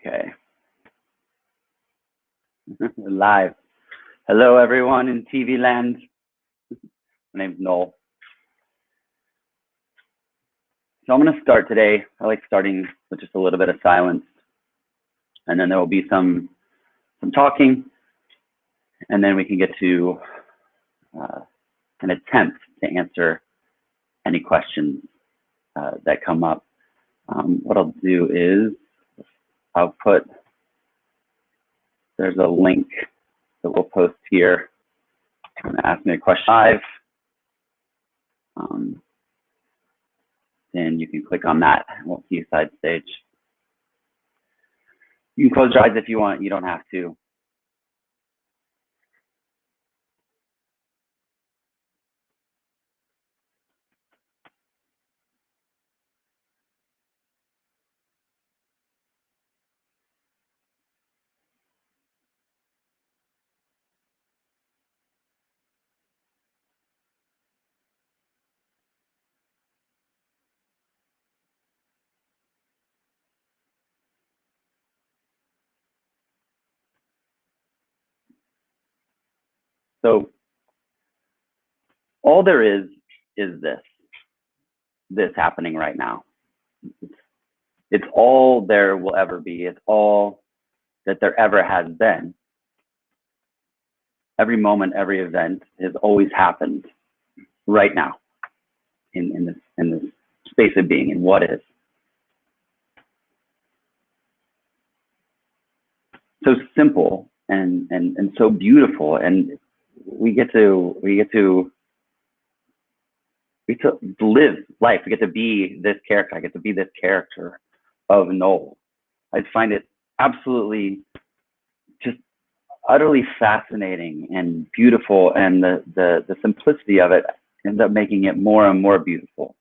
Okay. We're live. Hello, everyone in TV land. My name's Noel. So I'm going to start today. I like starting with just a little bit of silence, and then there will be some talking, and then we can get to an attempt to answer any questions that come up. What I'll do is I'll put, there's a link that we'll post here. I'm going to ask me a question live. Then you can click on that and we'll see you side stage. You can close your eyes if you want, you don't have to. So all there is this happening right now. It's all there will ever be. It's all that there ever has been. Every moment, every event has always happened right now in this space of being and what is. So simple and so beautiful, and we get to live life. We get to be this character. I get to be this character of Noel. I find it absolutely just utterly fascinating and beautiful, and the simplicity of it ends up making it more and more beautiful.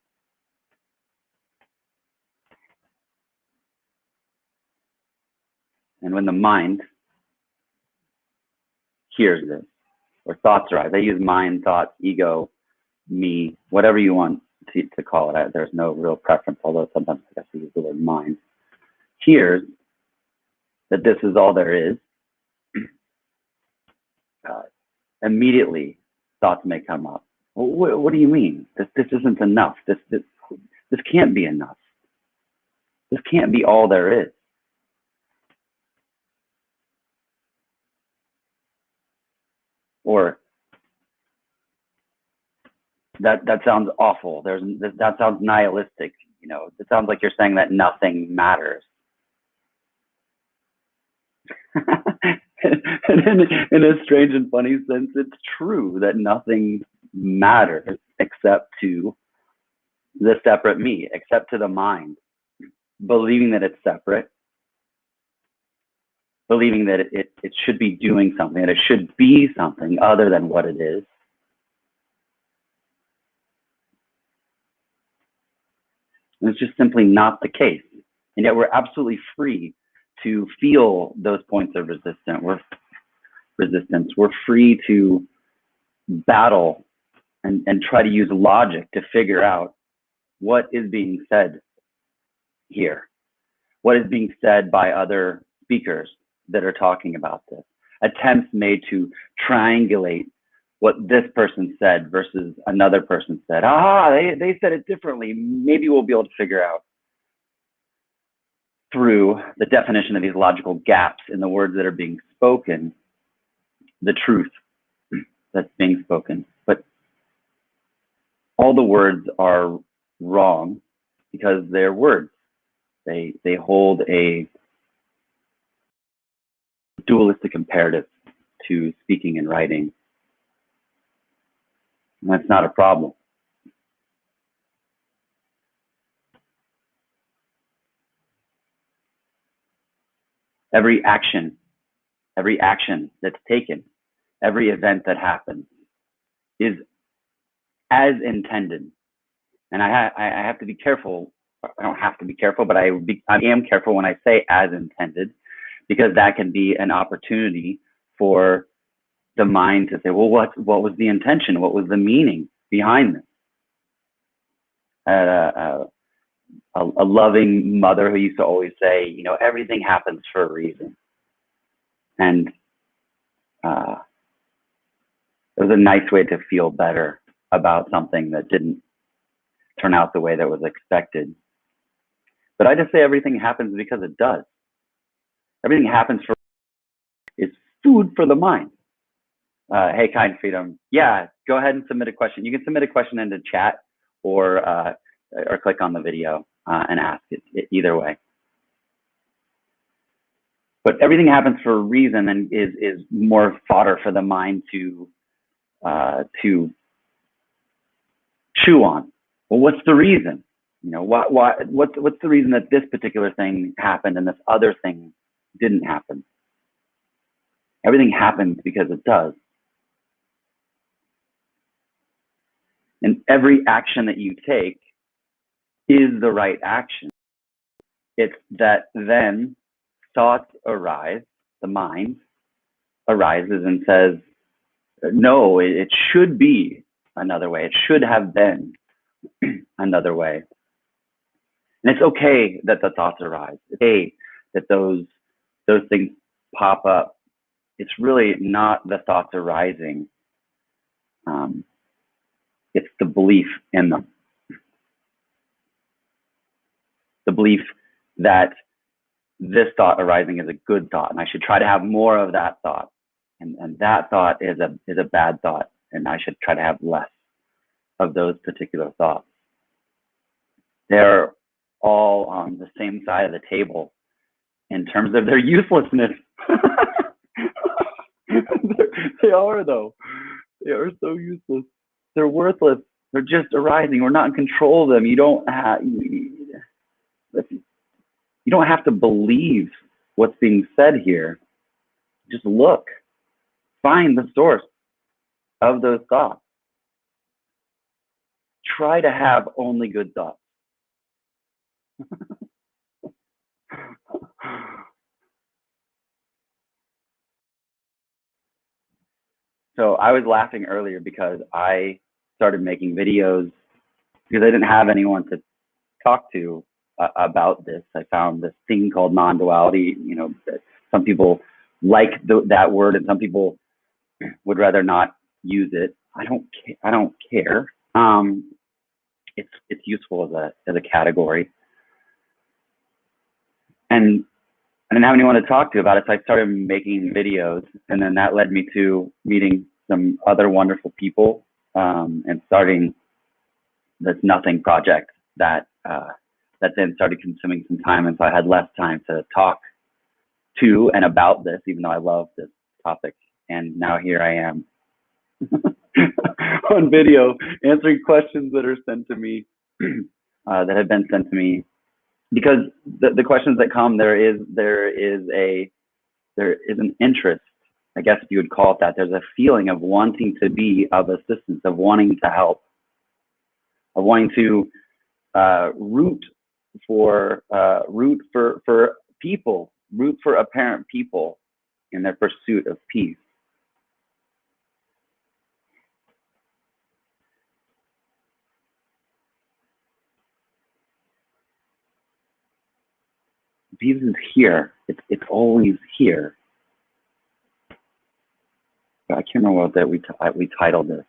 And when the mind hears this, or thoughts arise, I use mind, thoughts, ego, me, whatever you want to call it. There's no real preference, although sometimes I guess we use the word mind. Hears that this is all there is. Immediately, thoughts may come up. Well, what do you mean? This isn't enough. This can't be enough. This can't be all there is. Or that sounds awful. That sounds nihilistic. You know, it sounds like you're saying that nothing matters. And in a strange and funny sense, it's true that nothing matters except to the separate me, except to the mind, believing that it's separate, believing that it should be doing something, that it should be something other than what it is. And it's just simply not the case. And yet we're absolutely free to feel those points of resistance. We're free to battle and try to use logic to figure out what is being said here, what is being said by other speakers that are talking about this, attempts made to triangulate what this person said versus another person said. They said it differently. Maybe we'll be able to figure out through the definition of these logical gaps in the words that are being spoken, the truth that's being spoken. But all the words are wrong because they're words. They hold a dualistic imperative to speaking and writing. And that's not a problem. Every action that's taken, every event that happens is as intended. And I have to be careful. I don't have to be careful, but I am careful when I say as intended, because that can be an opportunity for the mind to say, well, what was the intention? What was the meaning behind this? A a loving mother who used to always say, you know, everything happens for a reason. And it was a nice way to feel better about something that didn't turn out the way that was expected. But I just say everything happens because it does. Everything happens for is food for the mind. Hey, Kind Freedom. Yeah, go ahead and submit a question. You can submit a question into chat or click on the video and ask it either way. But everything happens for a reason and is more fodder for the mind to chew on. Well, what's the reason? You know, what's the reason that this particular thing happened and this other thing didn't happen? Everything happens because it does. And every action that you take is the right action. It's that then thoughts arise, the mind arises and says, no, it should be another way. It should have been another way. And it's okay that the thoughts arise. It's okay that those things pop up. It's really not the thoughts arising. It's the belief in them. The belief that this thought arising is a good thought, and I should try to have more of that thought. And that thought is a bad thought, and I should try to have less of those particular thoughts. They're all on the same side of the table in terms of their uselessness. They are, though. They are so useless. They're worthless. They're just arising. We're not in control of them. You don't have to believe what's being said here. Just look. Find the source of those thoughts. Try to have only good thoughts. So I was laughing earlier because I started making videos because I didn't have anyone to talk to about this. I found this thing called non-duality. You know, some people like that word, and some people would rather not use it. I don't care. It's useful as a category, and I didn't have anyone to talk to about it, so I started making videos, and then that led me to meeting some other wonderful people and starting this Nothing project that then started consuming some time, and so I had less time to talk to and about this, even though I love this topic. And now here I am on video answering questions that are sent to me, that have been sent to me. Because the questions that come, there is an interest, I guess if you would call it that. There's a feeling of wanting to be of assistance, of wanting to help, of wanting to root for people, root for apparent people in their pursuit of peace. Peace is here. It's always here. I can't remember what that we titled this.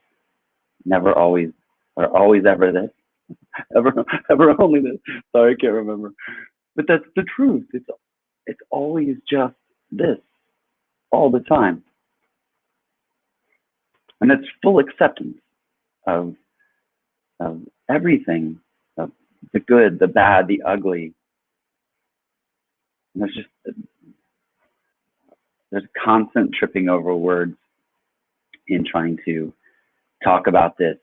Never, always, or always, ever this. ever only this. Sorry, I can't remember. But that's the truth. It's always just this, all the time. And it's full acceptance of everything, of the good, the bad, the ugly. And there's constant tripping over words in trying to talk about this.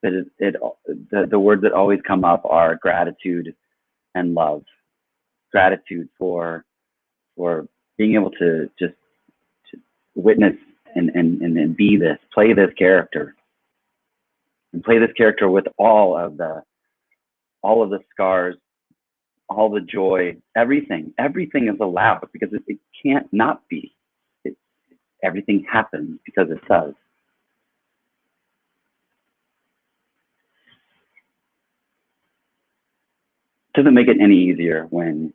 But the words that always come up are gratitude and love. Gratitude for being able to just witness and be this, play this character, and play this character with all of the scars, all the joy, everything is allowed because it can't not be. Everything happens because it does. doesn't make it any easier when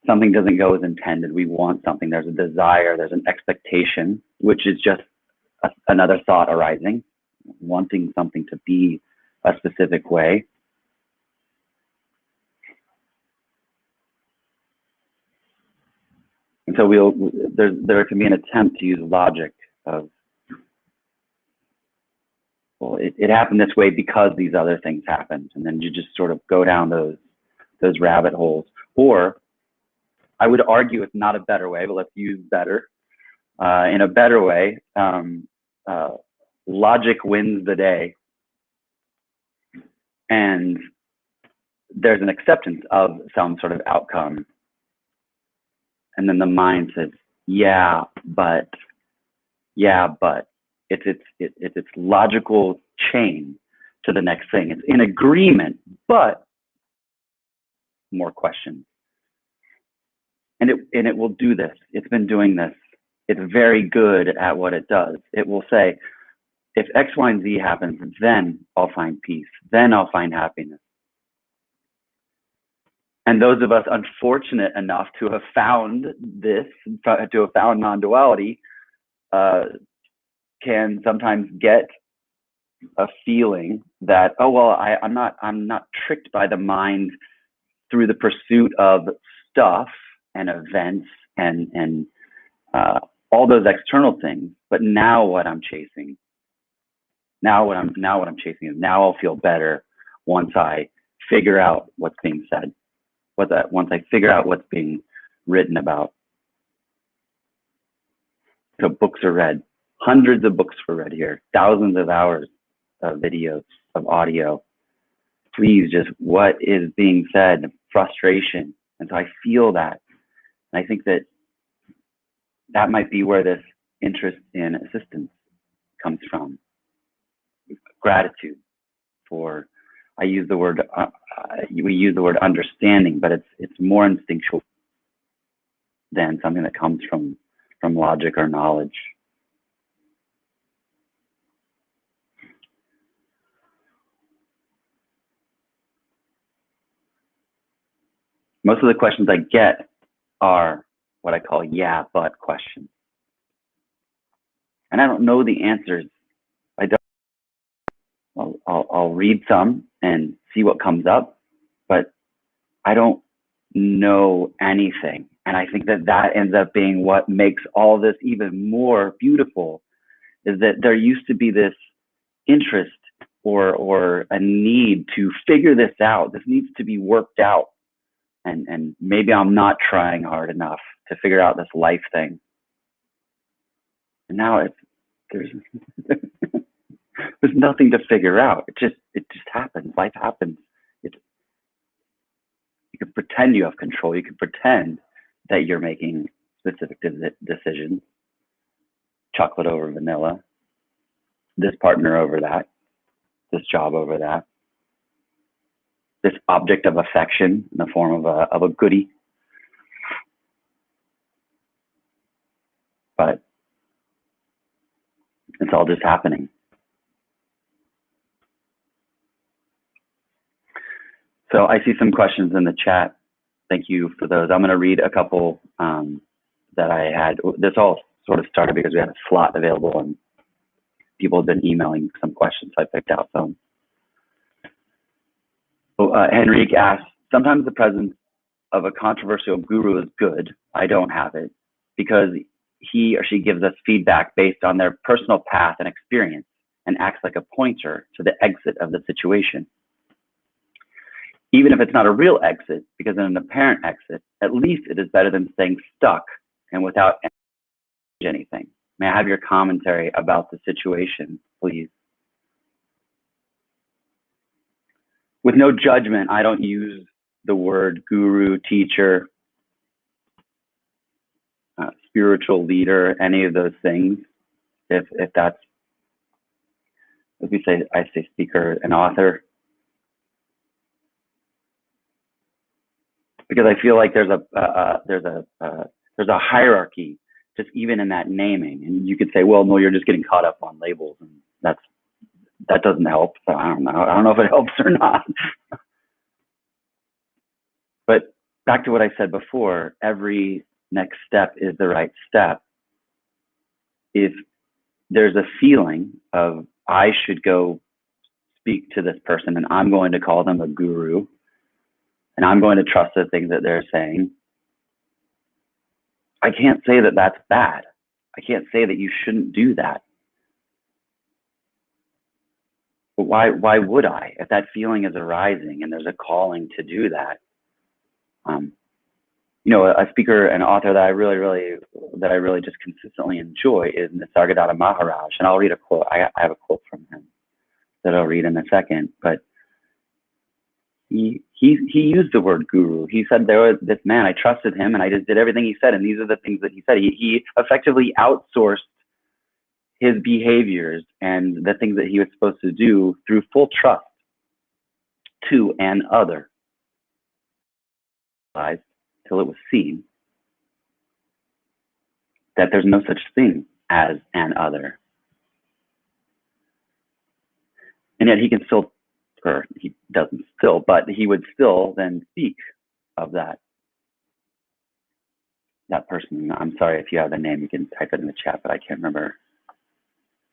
something doesn't go as intended. We want something. There's a desire. There's an expectation, which is just another thought arising, wanting something to be a specific way. And so there can be an attempt to use logic of, well, it happened this way because these other things happened. And then you just sort of go down those rabbit holes. Or I would argue it's not a better way, but let's use better. In a better way, logic wins the day. And there's an acceptance of some sort of outcome. And then the mind says, yeah, but it's its logical chain to the next thing. It's in agreement, but more questions. And it will do this. It's been doing this. It's very good at what it does. It will say, if X, Y, and Z happens, then I'll find peace. Then I'll find happiness. And those of us unfortunate enough to have found this, to have found non-duality, can sometimes get a feeling that, oh well, I'm not tricked by the mind through the pursuit of stuff and events and all those external things. But now what I'm chasing, now I'll feel better once I figure out what's being said. Once I figure out what's being written about. So books are read. Hundreds of books were read here. Thousands of hours of videos, of audio. Please, just what is being said, frustration. And so I feel that. And I think that might be where this interest in assistance comes from. Gratitude for, we use the word understanding, but it's more instinctual than something that comes from logic or knowledge. Most of the questions I get are what I call yeah, but questions. And I don't know the answers. I'll read some and see what comes up, but I don't know anything. And I think that ends up being what makes all this even more beautiful, is that there used to be this interest or a need to figure this out. This needs to be worked out. And maybe I'm not trying hard enough to figure out this life thing. And now there's nothing to figure out. It just happens. Life happens. You can pretend you have control. You can pretend that you're making specific decisions. Chocolate over vanilla. This partner over that. This job over that. This object of affection in the form of a goodie. But it's all just happening. So I see some questions in the chat. Thank you for those. I'm going to read a couple that I had. This all sort of started because we had a slot available and people have been emailing some questions, so I picked out some. So, Henrique asked, sometimes the presence of a controversial guru is good. I don't have it because he or she gives us feedback based on their personal path and experience and acts like a pointer to the exit of the situation. Even if it's not a real exit, because in an apparent exit, at least it is better than staying stuck and without anything. May I have your commentary about the situation, please? With no judgment, I don't use the word guru, teacher, spiritual leader, any of those things. If that's, I say speaker and author. Because I feel like there's a hierarchy just even in that naming, and you could say, well, no, you're just getting caught up on labels, and that doesn't help. So I don't know if it helps or not. But back to what I said before, every next step is the right step. If there's a feeling of I should go speak to this person and I'm going to call them a guru and I'm going to trust the things that they're saying, I can't say that that's bad. I can't say that you shouldn't do that. But why would I? If that feeling is arising and there's a calling to do that, a speaker and author that I really just consistently enjoy is Nisargadatta Maharaj, and I'll read a quote. I have a quote from him that I'll read in a second, but he used the word guru. He said there was this man, I trusted him, and I just did everything he said, and these are the things that he said. He effectively outsourced his behaviors and the things that he was supposed to do through full trust to an other, till it was seen that there's no such thing as an other. And yet he can still, or he doesn't still, but he would still then speak of that person. I'm sorry, if you have the name, you can type it in the chat, but I can't remember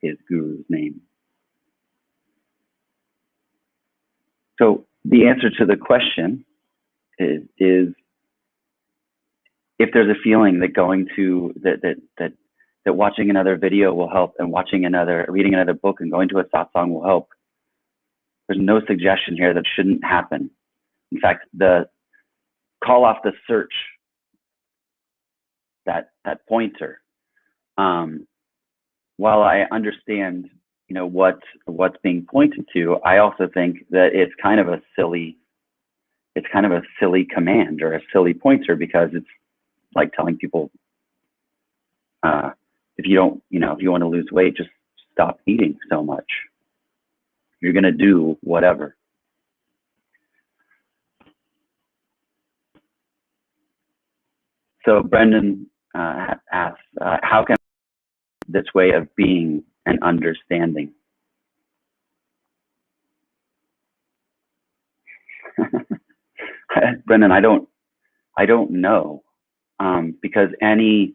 his guru's name. So the answer to the question is if there's a feeling that going to that watching another video will help, and reading another book and going to a satsang will help, there's no suggestion here that shouldn't happen. In fact, the call off the search, that pointer, while I understand what's being pointed to, I also think that it's kind of a silly command or a silly pointer, because it's like telling people, if you want to lose weight, just stop eating so much. You're going to do whatever. So Brendan asks, how can this way of being and understanding? Brendan, I don't know, because any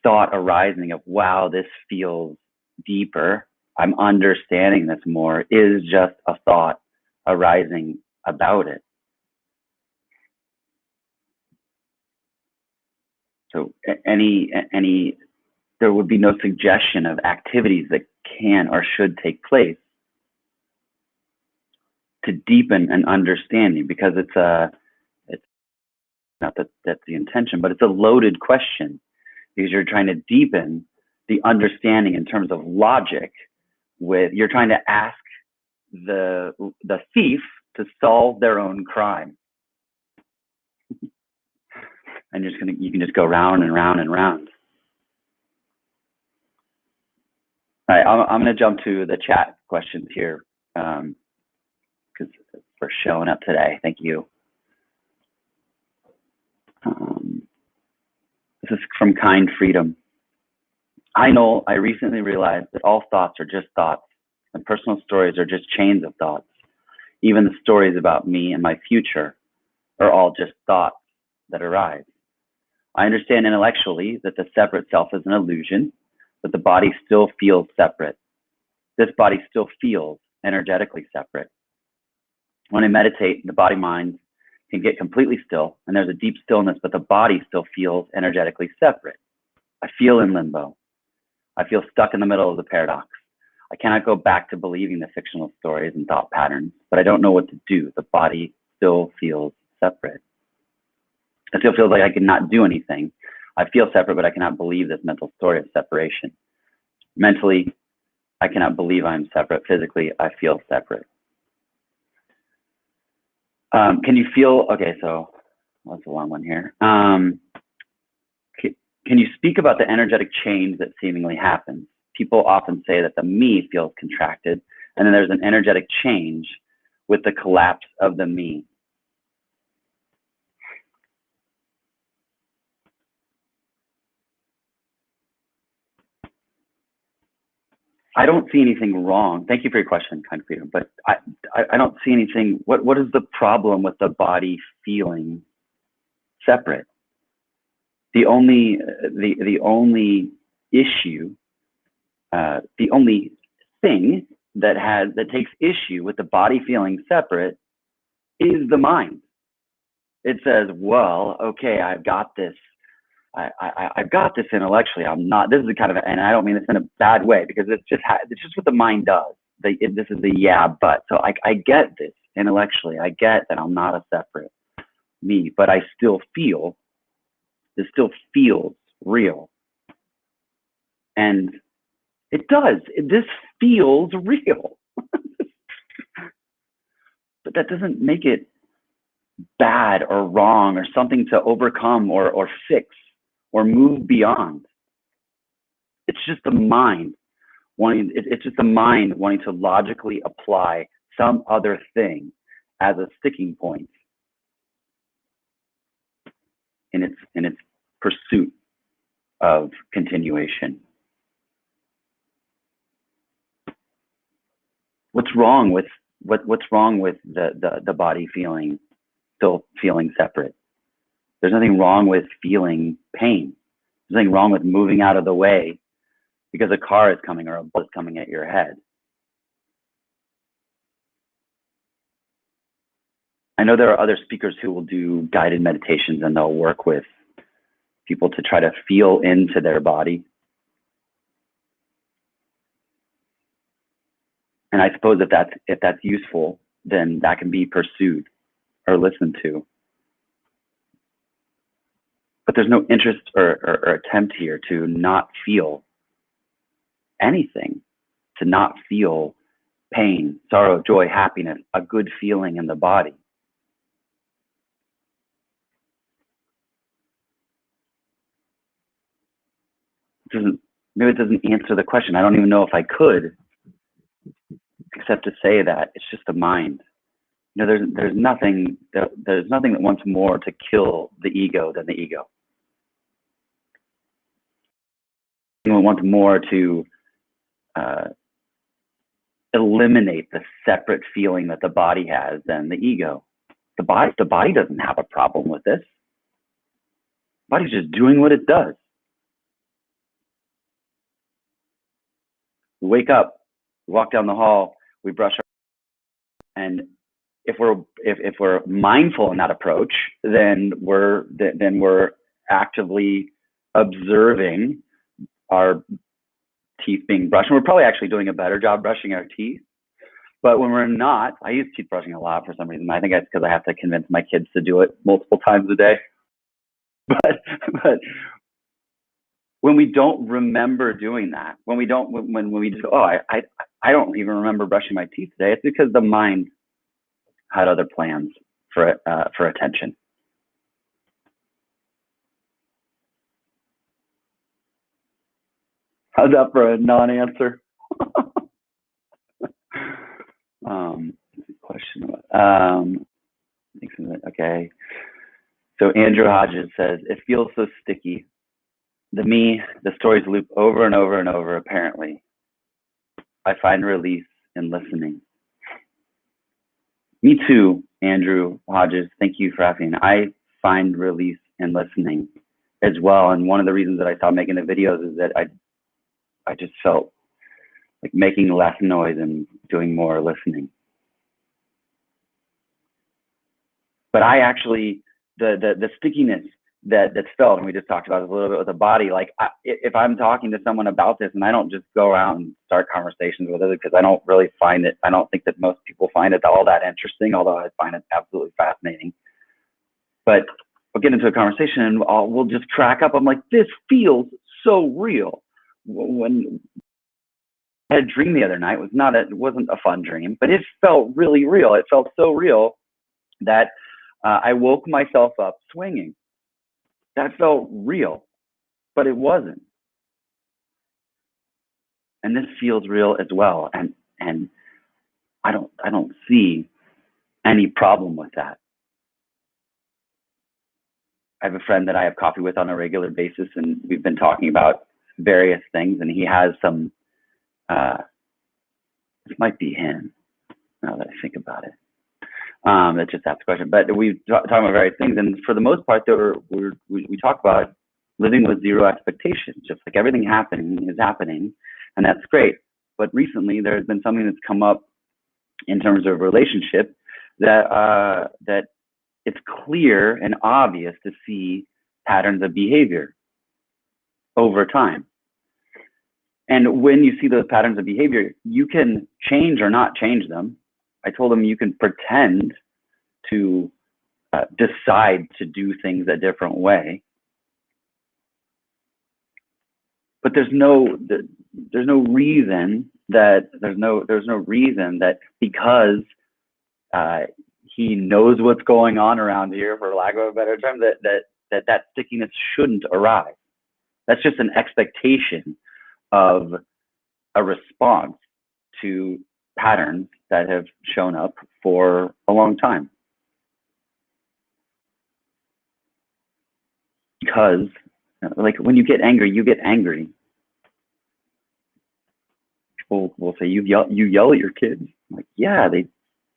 thought arising of, wow, this feels deeper, I'm understanding this more, is just a thought arising about it. So there would be no suggestion of activities that can or should take place to deepen an understanding, because it's not that that's the intention, but it's a loaded question, because you're trying to deepen the understanding in terms of logic. You're trying to ask the thief to solve their own crime, and you can just go round and round and round. All right, I'm going to jump to the chat questions here, because for showing up today. Thank you. This is from Kind Freedom. Hi, Noel. I recently realized that all thoughts are just thoughts, and personal stories are just chains of thoughts. Even the stories about me and my future are all just thoughts that arise. I understand intellectually that the separate self is an illusion, but the body still feels separate. This body still feels energetically separate. When I meditate, the body-mind can get completely still, and there's a deep stillness, but the body still feels energetically separate. I feel in limbo. I feel stuck in the middle of the paradox. I cannot go back to believing the fictional stories and thought patterns, but I don't know what to do. The body still feels separate. It still feels like I cannot do anything. I feel separate, but I cannot believe this mental story of separation. Mentally, I cannot believe I'm separate. Physically, I feel separate. Can you feel, okay, so that's a long one here. Can you speak about the energetic change that seemingly happens? People often say that the me feels contracted, and then there's an energetic change with the collapse of the me. I don't see anything wrong. Thank you for your question, kind freedom. But I don't see anything. What is the problem with the body feeling separate? The only issue, the only thing that takes issue with the body feeling separate is the mind. It says, well, okay, I've got this. I've got this intellectually. I'm not. This is kind of, and I don't mean this in a bad way, because it's just what the mind does. This is the but. So I get this intellectually. I get that I'm not a separate me, but I still feel. This still feels real, and it does. This feels real, but that doesn't make it bad or wrong or something to overcome or fix or move beyond. It's just the mind wanting. It's just the mind wanting to logically apply some other thing as a sticking point in its pursuit of continuation. What's wrong with the body still feeling separate? There's nothing wrong with feeling pain. There's nothing wrong with moving out of the way because a car is coming or a bus is coming at your head. I know there are other speakers who will do guided meditations, and they'll work with people to try to feel into their body. And I suppose if that's useful, then that can be pursued or listened to. But there's no interest or attempt here to not feel anything, to not feel pain, sorrow, joy, happiness, a good feeling in the body. Maybe it doesn't answer the question. I don't even know if I could, except to say that it's just the mind. You know, there's nothing that wants more to kill the ego than the ego. It wants more to eliminate the separate feeling that the body has than the ego. The body doesn't have a problem with this. The body's just doing what it does. We wake up, we walk down the hall, we brush our, and if we're mindful in that approach, then we're actively observing our teeth being brushed. And we're probably actually doing a better job brushing our teeth. But when we're not, I use teeth brushing a lot for some reason. I think that's because I have to convince my kids to do it multiple times a day. But when we don't remember doing that, when we just go, oh, I don't even remember brushing my teeth today, it's because the mind had other plans for attention. How's that for a non-answer? Question. Okay. So Andrew Hodges says, it feels so sticky. The stories loop over and over and over, apparently. I find release in listening. Me too, Andrew Hodges. Thank you for asking. I find release in listening as well. And one of the reasons that I stopped making the videos is that I just felt like making less noise and doing more listening. But I actually, the stickiness that's felt, and we just talked about it a little bit with the body, like if I'm talking to someone about this and I don't just go around and start conversations with it, because I don't really find it, I don't think that most people find it all that interesting, although I find it absolutely fascinating. But we'll get into a conversation and we'll just crack up. I'm like, this feels so real. When I had a dream the other night, it wasn't a fun dream, but it felt really real. It felt so real that I woke myself up swinging. That felt real, but it wasn't. And this feels real as well. And I don't see any problem with that. I have a friend that I have coffee with on a regular basis, and we've been talking about various things, and he has some this might be him, now that I think about it. That just asked the question. But we talk about various things, and for the most part, we talk about living with zero expectations, just like everything happening is happening, and that's great. But recently, there's been something that's come up in terms of relationship that it's clear and obvious to see patterns of behavior over time. And when you see those patterns of behavior, you can change or not change them. I told them you can pretend to decide to do things a different way, but there's no reason that because he knows what's going on around here, for lack of a better term, that stickiness shouldn't arise. That's just an expectation of a response to patterns that have shown up for a long time. Because, like, when you get angry, you get angry. People will say, you yell at your kids. I'm like, yeah, they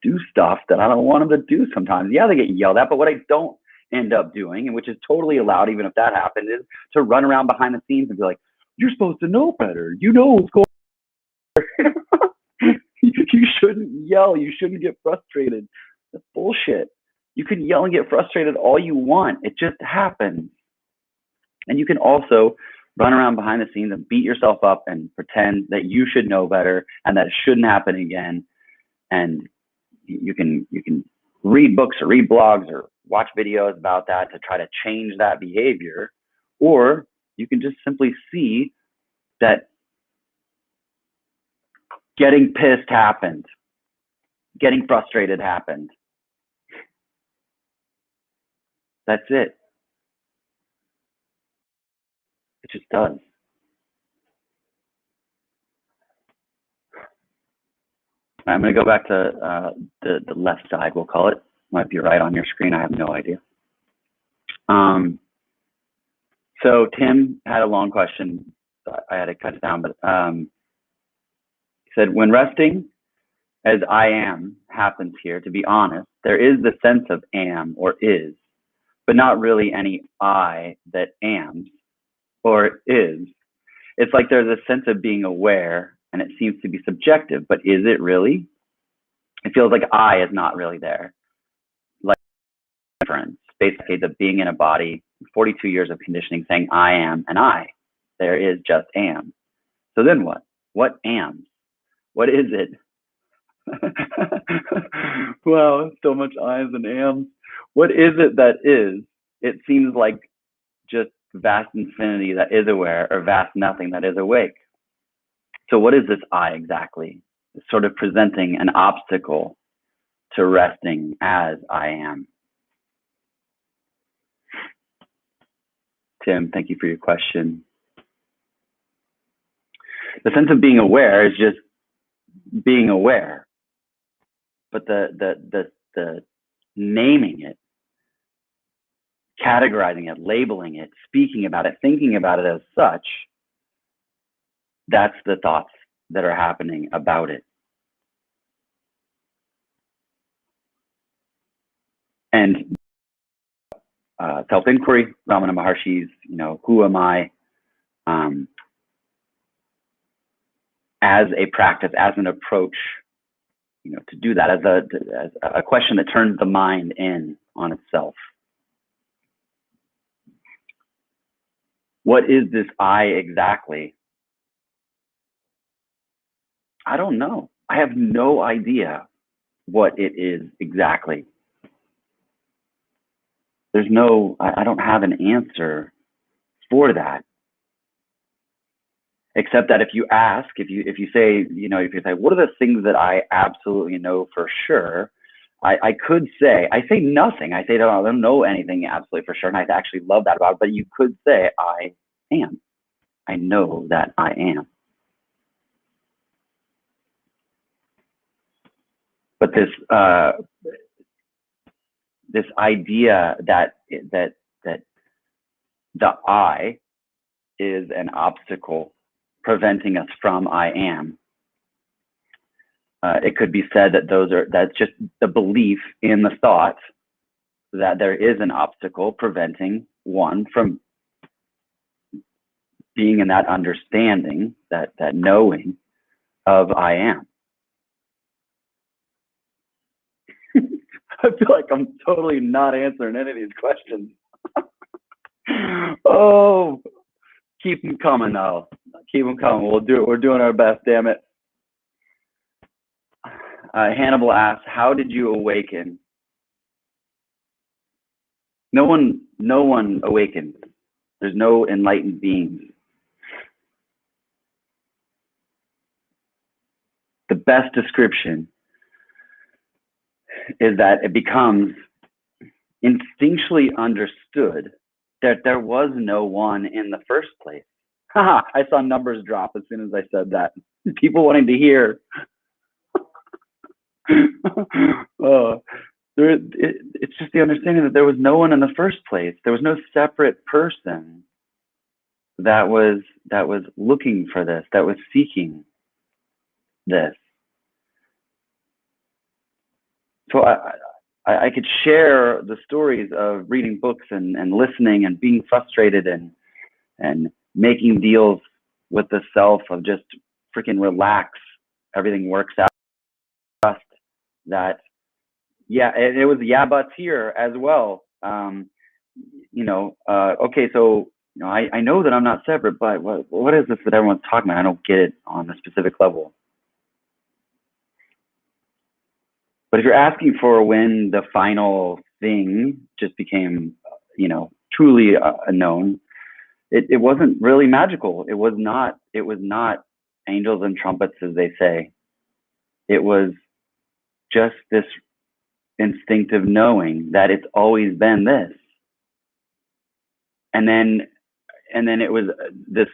do stuff that I don't want them to do sometimes. Yeah, they get yelled at, but what I don't end up doing, and which is totally allowed even if that happens, is to run around behind the scenes and be like, you're supposed to know better. You know what's going on. You shouldn't yell. You shouldn't get frustrated. That's bullshit. You can yell and get frustrated all you want. It just happens. And you can also run around behind the scenes and beat yourself up and pretend that you should know better and that it shouldn't happen again. And you can read books or read blogs or watch videos about that to try to change that behavior. Or you can just simply see that getting pissed happened, getting frustrated happened. That's it. It just does. I'm going to go back to the left side, we'll call it. Might be right on your screen. I have no idea. So Tim had a long question. I had to cut it down, but he said, when resting as I am happens here, to be honest, there is the sense of am or is, but not really any I that am or is. It's like there's a sense of being aware, and it seems to be subjective, but is it really? It feels like I is not really there. Like difference, basically the being in a body, 42 years of conditioning saying I am and I. There is just am. So then what? What am? What is it? Wow, so much I's and ams. What is it that is? It seems like just vast infinity that is aware, or vast nothing that is awake. So what is this I exactly? It's sort of presenting an obstacle to resting as I am. Tim, thank you for your question. The sense of being aware is just being aware, but the naming it, categorizing it, labeling it, speaking about it, thinking about it as such, that's the thoughts that are happening about it. And self-inquiry, Ramana Maharshi's, who am I, as a practice, as an approach, to do that, as a question that turns the mind in on itself. What is this I exactly? I don't know. I have no idea what it is exactly. I don't have an answer for that. Except that if you ask, if you say, what are the things that I absolutely know for sure? I could say, I say nothing. I say, I don't know anything absolutely for sure. And I actually love that about it. But you could say, I am. I know that I am. But this idea that the I is an obstacle preventing us from I am It could be said that that's just the belief in the thought that there is an obstacle preventing one from being in that understanding, that knowing of I am. I feel like I'm totally not answering any of these questions. Oh, keep them coming, though. Keep them coming. We'll do it. We're doing our best. Damn it. Hannibal asks, "How did you awaken?" No one awakens. There's no enlightened beings. The best description is that it becomes instinctually understood that there was no one in the first place. Haha, I saw numbers drop as soon as I said that. People wanting to hear. It's just the understanding that there was no one in the first place. There was no separate person that was looking for this, that was seeking this. So I could share the stories of reading books and listening and being frustrated and making deals with the self of just freaking relax. Everything works out. Trust that, yeah, it was yeah buts here as well. Okay, so I know that I'm not separate, but what is this that everyone's talking about? I don't get it on a specific level. But if you're asking for when the final thing just became, truly known, it wasn't really magical. It was not angels and trumpets, as they say. It was just this instinctive knowing that it's always been this. And then it was this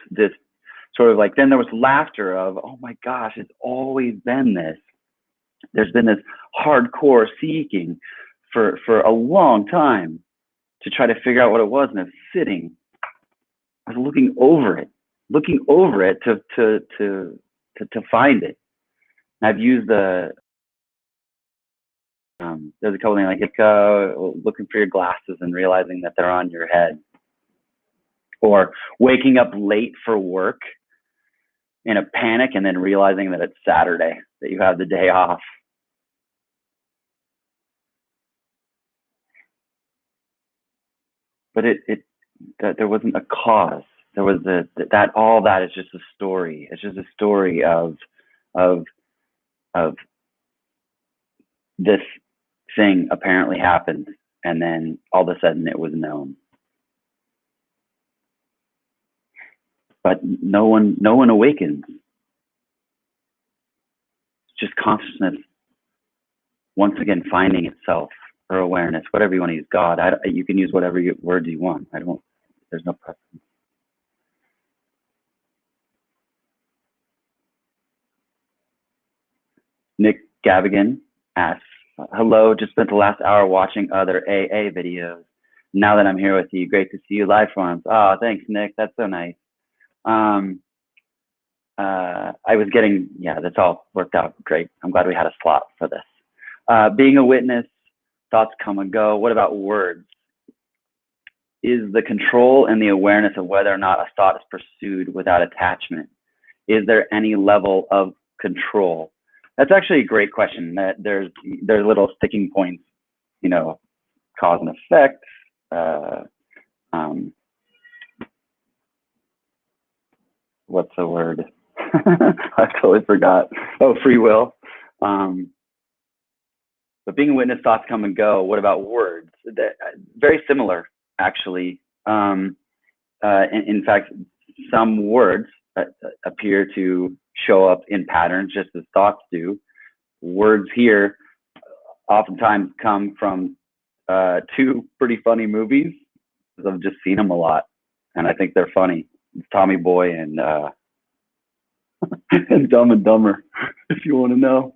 sort of like, then there was laughter of, oh my gosh, it's always been this. There's been this hardcore seeking for a long time to try to figure out what it was, and it's sitting. I was looking over it to find it. And I've used there's a couple things like looking for your glasses and realizing that they're on your head, or waking up late for work in a panic and then realizing that it's Saturday, that you have the day off. But that there wasn't a cause. There was that all that is just a story. It's just a story of this thing apparently happened, and then all of a sudden it was known. But no one awakens. It's just consciousness once again finding itself, or awareness, whatever you want to use. God, you can use whatever words you want. There's no preference. Nick Gavigan asks, "Hello, just spent the last hour watching other AA videos. Now that I'm here with you, great to see you live for once." Oh, thanks, Nick. That's so nice. I was getting, that's all worked out great. I'm glad we had a slot for this. Being a witness, thoughts come and go. What about words? Is the control and the awareness of whether or not a thought is pursued without attachment? Is there any level of control? That's actually a great question. That there's little sticking points, cause and effect. What's the word? I totally forgot. Oh, free will. But being a witness, thoughts come and go. What about words? Very similar, actually. In fact, some words appear to show up in patterns just as thoughts do. Words here oftentimes come from two pretty funny movies. I've just seen them a lot, and I think they're funny. It's Tommy Boy and and Dumb and Dumber, if you want to know.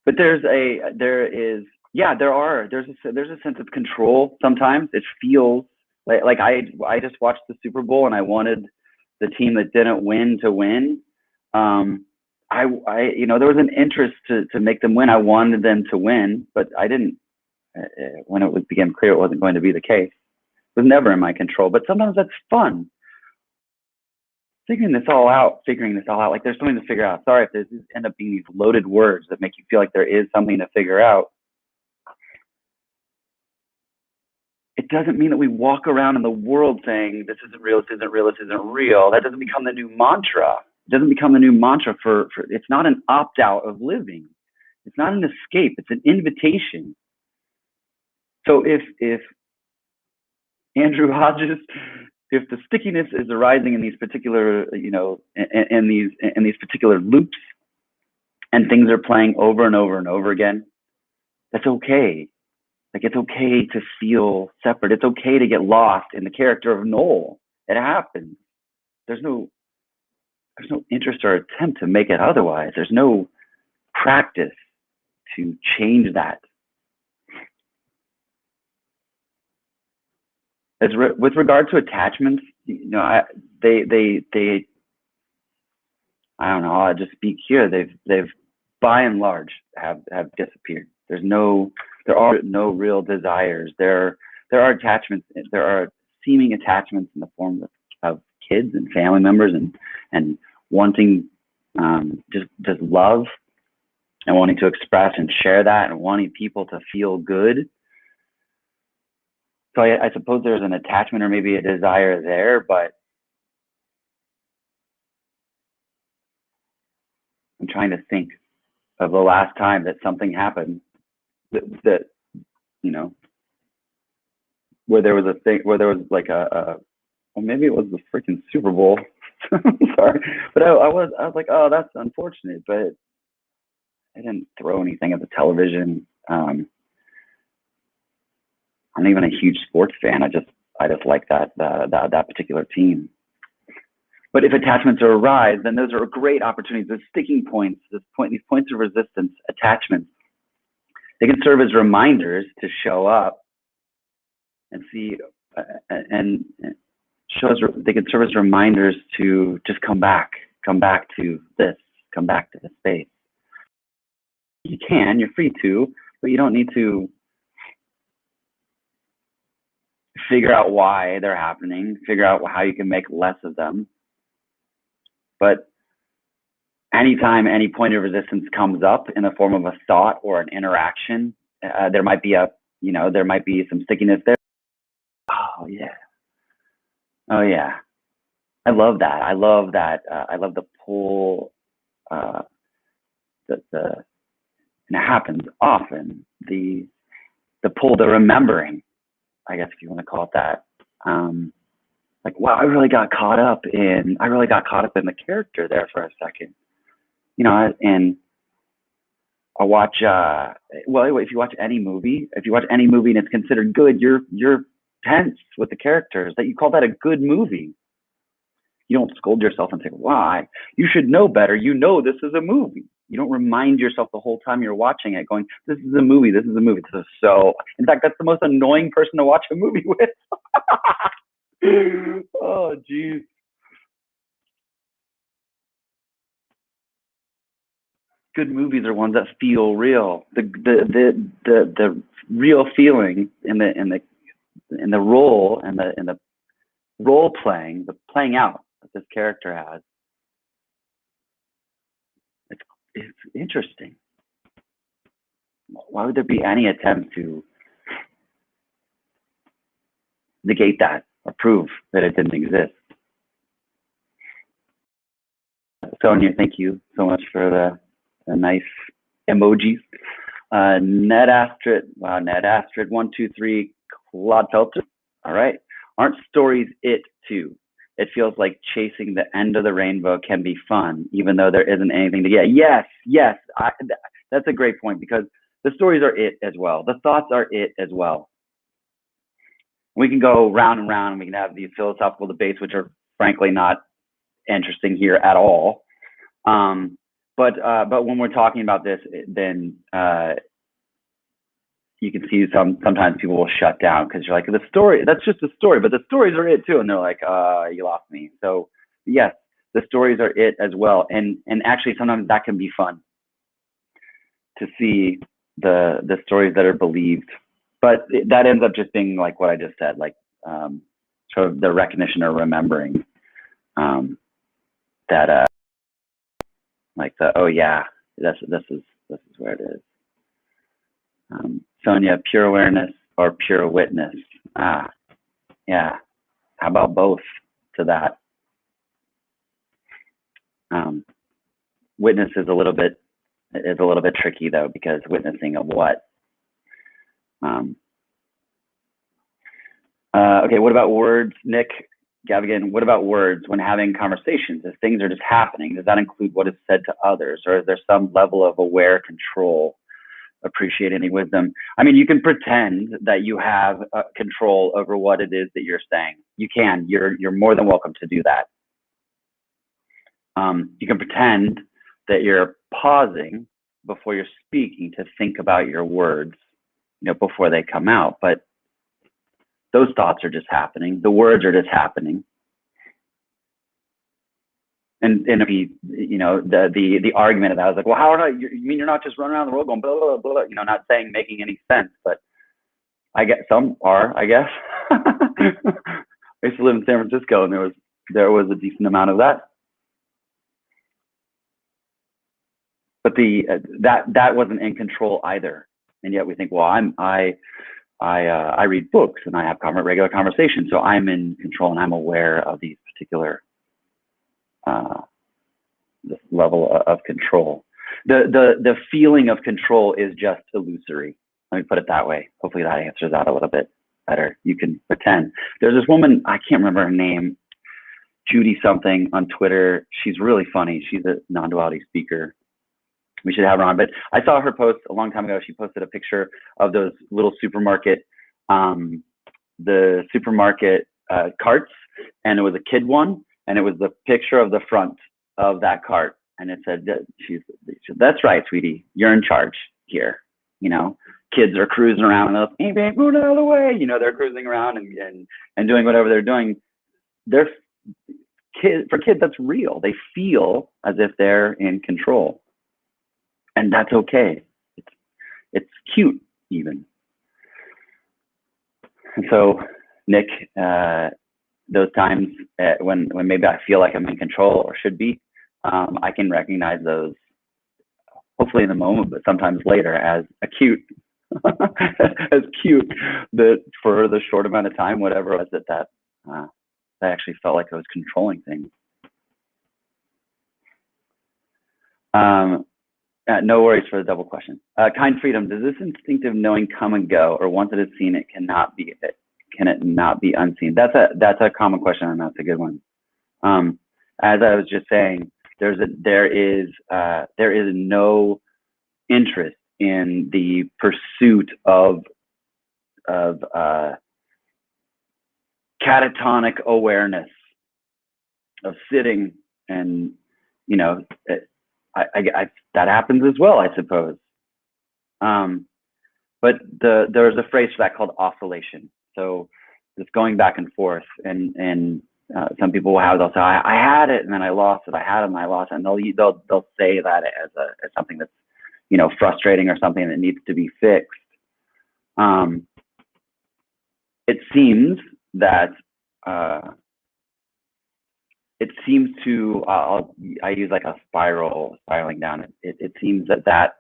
But there's a sense of control. Sometimes it feels like I just watched the Super Bowl and I wanted the team that didn't win to win. there was an interest to make them win. I wanted them to win, but I didn't. When it became clear it wasn't going to be the case, it was never in my control. But sometimes that's fun, figuring this all out. Like there's something to figure out. Sorry if this end up being these loaded words that make you feel like there is something to figure out. It doesn't mean that we walk around in the world saying this isn't real, this isn't real, this isn't real. That doesn't become the new mantra. It doesn't become the new mantra for it's not an opt-out of living. It's not an escape, it's an invitation. So if Andrew Hodges, if the stickiness is arising in these particular, in these particular loops, and things are playing over and over and over again, that's okay. Like it's okay to feel separate. It's okay to get lost in the character of Noel. It happens. There's no interest or attempt to make it otherwise. There's no practice to change that. With regard to attachments, I don't know. I'll just speak here. They've by and large have disappeared. There are no real desires. There are attachments. There are seeming attachments in the form of kids and family members and wanting just love and wanting to express and share that and wanting people to feel good. So I suppose there's an attachment or maybe a desire there, but I'm trying to think of the last time that something happened that where there was a thing, where there was like well, maybe it was the freaking Super Bowl. Sorry, but I was like, oh, that's unfortunate, but I didn't throw anything at the television. I'm not even a huge sports fan. I just like that particular team. But if attachments arise, then those are great opportunities. Those sticking points, these points of resistance, attachments, they can serve as reminders to show up and see, and they can serve as reminders to just come back to this, come back to the space. You can, you're free to, but you don't need to figure out why they're happening, figure out how you can make less of them. But anytime any point of resistance comes up in the form of a thought or an interaction, there might be some stickiness there. Oh yeah. I love that. I love the pull. And it happens often. The pull, the remembering, I guess if you want to call it that. Like, wow, I really got caught up in the character there for a second. And I watch, if you watch any movie and it's considered good, you're tense with the characters, that you call that a good movie. You don't scold yourself and say, why? You should know better. This is a movie. You don't remind yourself the whole time you're watching it going, this is a movie. This is so, in fact, that's the most annoying person to watch a movie with. Oh, geez. Good movies are ones that feel real. The real feeling in the role and the role playing, the playing out that this character has. It's interesting. Why would there be any attempt to negate that or prove that it didn't exist? Sonia, thank you so much for the nice emojis. Ned Astrid, 123, Claude Felter. All right. Aren't stories it too? It feels like chasing the end of the rainbow can be fun, even though there isn't anything to get. Yes. That's a great point, because the stories are it as well. The thoughts are it as well. We can go round and round, and we can have these philosophical debates, which are frankly not interesting here at all. But when we're talking about this, then you can see sometimes people will shut down because you're like, the story, that's just a story, but the stories are it too. And they're like, you lost me. So yes, The stories are it as well. And actually sometimes that can be fun to see the stories that are believed. But that ends up just being like what I just said, like sort of the recognition or remembering that like the, oh yeah, this is where it is. Sonia, pure awareness or pure witness? Yeah. How about both to that? Witness is a little bit tricky though, because witnessing of what? Okay, what about words, Nick? Gavigan, what about words when having conversations? As things are just happening, does that include what is said to others, or is there some level of aware control? Appreciate any wisdom. I mean, you can pretend that you have control over what it is that you're saying. You can. You're more than welcome to do that. You can pretend that you're pausing before you're speaking to think about your words, before they come out. But those thoughts are just happening. The words are just happening. And if the argument of that was like, well, how are you mean you're not just running around the world going blah blah blah, not making any sense? But I guess some are. I guess I used to live in San Francisco, and there was a decent amount of that. But that wasn't in control either. And yet we think, well, I read books and I have regular conversations, so I'm in control and I'm aware of these particular this level of control. The feeling of control is just illusory. Let me put it that way. Hopefully that answers that a little bit better. You can pretend. There's this woman, I can't remember her name, Judy something on Twitter. She's really funny. She's a non-duality speaker. We should have her on. But I saw her post a long time ago. She posted a picture of those little supermarket, the supermarket carts, and it was a kid one, and it was the picture of the front of that cart, and it said, "That's right, sweetie, you're in charge here." Kids are cruising around and they're, "Hey, move out of the way." They're cruising around and doing whatever they're doing. For kids, that's real. They feel as if they're in control. And that's okay. It's cute even. And so, Nick, those times when maybe I feel like I'm in control or should be, I can recognize those, hopefully in the moment, but sometimes later as acute, as cute, that for the short amount of time, whatever it was that actually felt like I was controlling things. No worries for the double question. Kind freedom, does this instinctive knowing come and go, or once it is seen, can it not be unseen? That's a common question, and that's a good one. As I was just saying, there is no interest in the pursuit of catatonic awareness, of sitting and that happens as well, I suppose. But there's a phrase for that called oscillation. So it's going back and forth, and some people they'll say, I had it and then I lost it. I had it and I lost it, and they'll say that as something that's frustrating or something that needs to be fixed. It seems that it seems to I use like a spiraling down. It seems that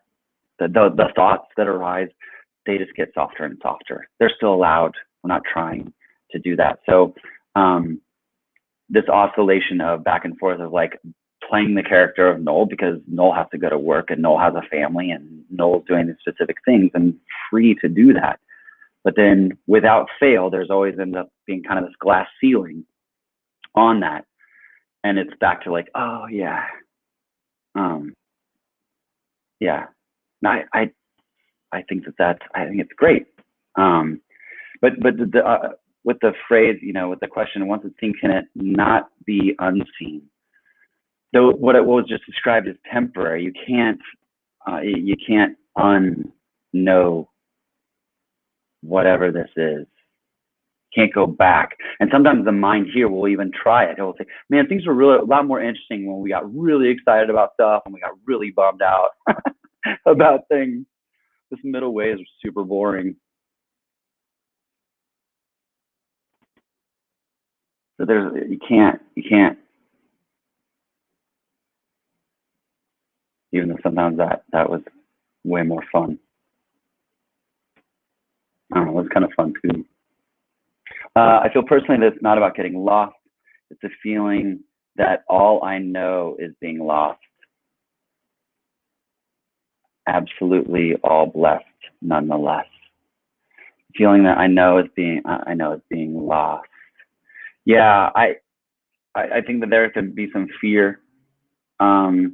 the thoughts that arise, they just get softer and softer. They're still allowed. We're not trying to do that. So this oscillation of back and forth of like playing the character of Noel, because Noel has to go to work and Noel has a family and Noel's doing these specific things and free to do that. But then without fail, there's always ends up being kind of this glass ceiling on that. And it's back to like, oh yeah. Yeah. I think I think it's great. But with the phrase, with the question, once it's seen, can it not be unseen? Though what was just described as temporary, you can't unknow whatever this is. can't go back. And sometimes the mind here will even try it. It will say, man, things were really a lot more interesting when we got really excited about stuff and we got really bummed out about things. This middle way is super boring. So you can't, even though sometimes that was way more fun. I don't know, it was kind of fun too. I feel personally that it's not about getting lost. It's a feeling that all I know is being lost. Absolutely all blessed nonetheless. Feeling that I know is being lost. Yeah, I think that there could be some fear. The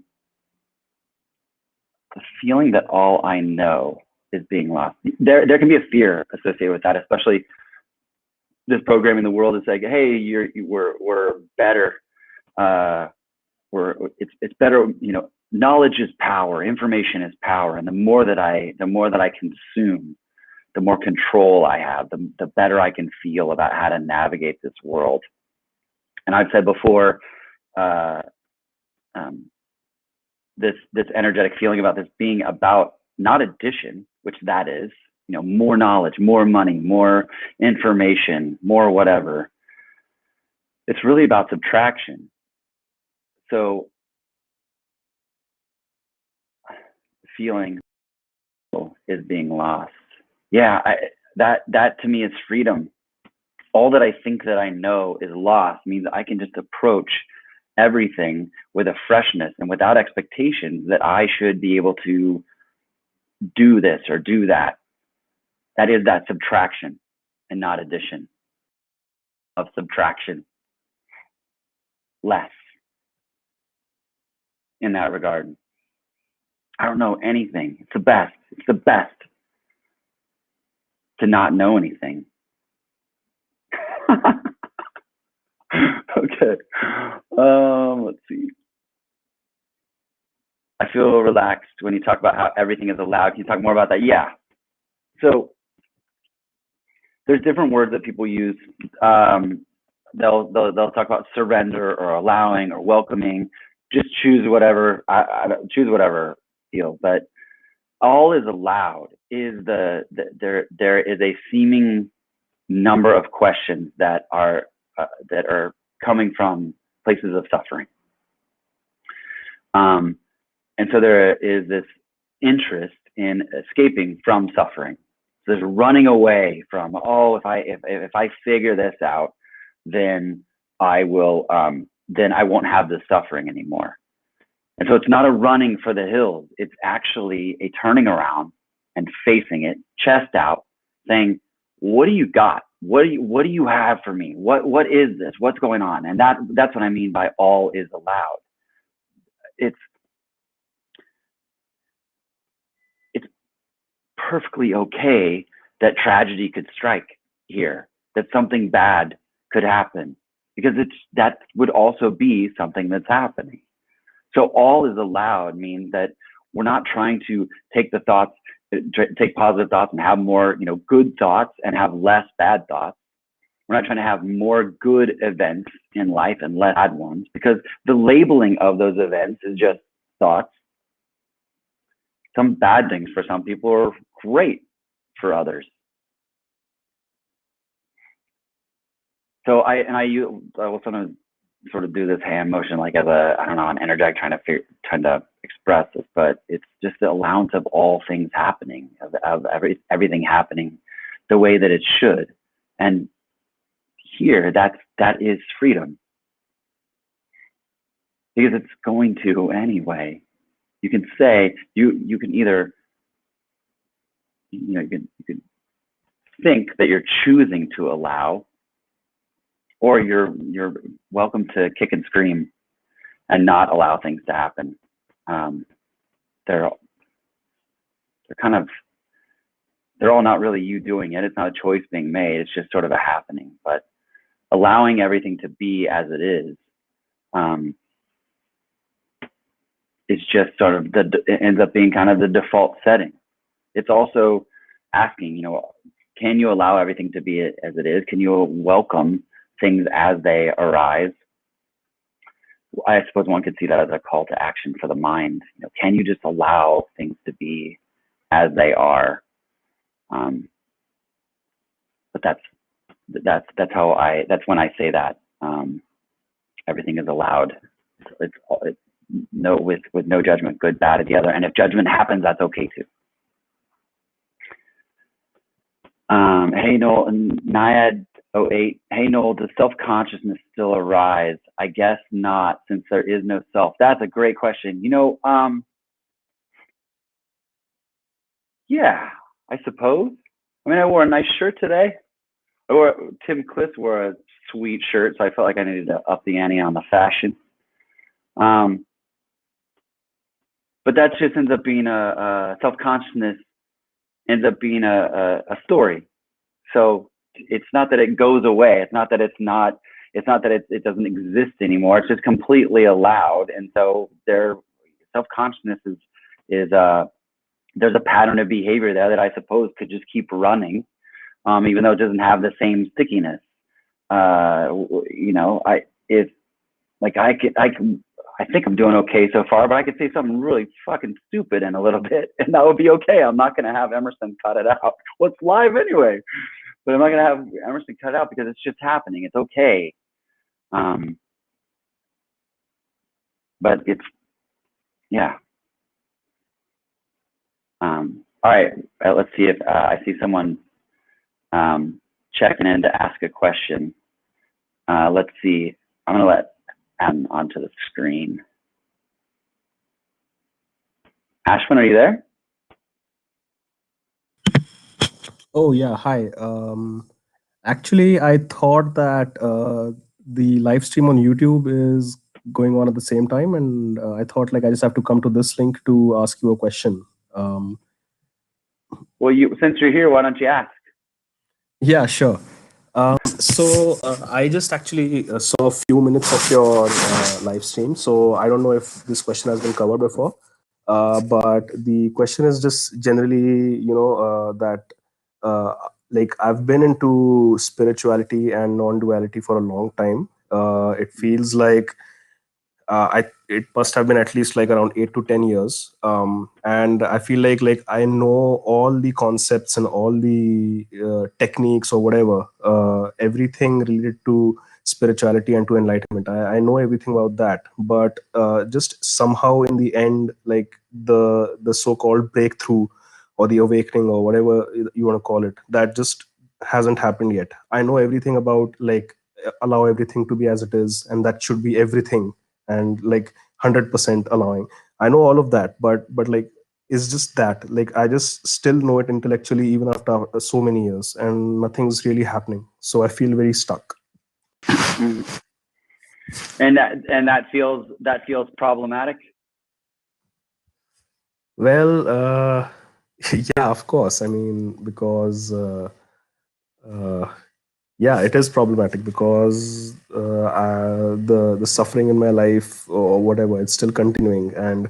feeling that all I know is being lost. There can be a fear associated with that, especially this program in the world is like, hey, we're better. It's better. You know, knowledge is power. Information is power, and the more that I consume, the more control I have, the better I can feel about how to navigate this world. And I've said before, this energetic feeling about this being about not addition, which that is, you know, more knowledge, more money, more information, more whatever. It's really about subtraction. So feeling is being lost. Yeah, that to me is freedom. All that I think that I know is lost means I can just approach everything with a freshness and without expectations that I should be able to do this or do that. That is that subtraction and not addition of subtraction. Less in that regard. I don't know anything. It's the best. It's the best to not know anything. Okay. Let's see. I feel relaxed when you talk about how everything is allowed. Can you talk more about that? Yeah. So there's different words that people use. They'll talk about surrender or allowing or welcoming. Just choose whatever. Choose whatever feel. But all is allowed is there is a seeming number of questions that are coming from places of suffering. And so there is this interest in escaping from suffering. So there's running away from, if I figure this out, then I will, then I won't have this suffering anymore. And so it's not a running for the hills. It's actually a turning around and facing it, chest out, saying, what do you got? What do you have for me? What is this? What's going on? And that's what I mean by all is allowed. It's perfectly okay that tragedy could strike here, that something bad could happen, because that would also be something that's happening. So all is allowed means that we're not trying to take positive thoughts and have more, good thoughts and have less bad thoughts. We're not trying to have more good events in life and less bad ones, because the labeling of those events is just thoughts. Some bad things for some people are great for others. So I will sometimes sort of do this hand motion like as an energetic trying to express this, but it's just the allowance of all things happening, of everything happening the way that it should. And here, that is freedom, because it's going to anyway. You can say you can either you can think that you're choosing to allow, or you're welcome to kick and scream and not allow things to happen. They're all not really you doing it. It's not a choice being made. It's just sort of a happening. But allowing everything to be as it is just sort of it ends up being kind of the default setting. It's also asking, can you allow everything to be as it is? Can you welcome things as they arise? I suppose one could see that as a call to action for the mind. Can you just allow things to be as they are? But that's when I say that everything is allowed. It's no with no judgment, good, bad, or the other. And if judgment happens, that's okay too. Hey Noel, and Naiad08. Hey Noel, does self-consciousness still arise? I guess not, since there is no self. That's a great question. Yeah, I suppose. I mean, I wore a nice shirt today. Tim Kliss wore a sweet shirt, so I felt like I needed to up the ante on the fashion. But that just ends up being a self-consciousness ends up being a story. So it's not that it goes away. It's not that it doesn't exist anymore. It's just completely allowed. And so their self-consciousness is there's a pattern of behavior there that I suppose could just keep running, even though it doesn't have the same stickiness. I think I'm doing okay so far, but I could say something really fucking stupid in a little bit, and that would be okay. I'm not going to have Emerson cut it out. Well, it's live anyway, but I'm not going to have Emerson cut it out because it's just happening. It's okay. But it's, yeah. All right. Let's see if I see someone checking in to ask a question. Let's see. I'm going to let Adam onto the screen. Ashwin, are you there? Oh yeah, hi. Actually, I thought that the live stream on YouTube is going on at the same time, and I thought like I just have to come to this link to ask you a question. Well, since you're here, why don't you ask? Yeah, sure. So I just actually saw a few minutes of your live stream. So I don't know if this question has been covered before, but the question is just generally, that like I've been into spirituality and non-duality for a long time. It feels like it must have been at least like around 8 to 10 years, and I feel like I know all the concepts and all the techniques or whatever, everything related to spirituality and to enlightenment. I know everything about that, but just somehow in the end, like the so-called breakthrough or the awakening or whatever you want to call it, that just hasn't happened yet. I know everything about like allow everything to be as it is, and that should be everything, and like 100% allowing. I know all of that, but like it's just that like I just still know it intellectually even after so many years, and nothing's really happening, so I feel very stuck. And that feels problematic. Well, yeah, of course. I mean, because yeah, it is problematic because the suffering in my life or whatever, it's still continuing, and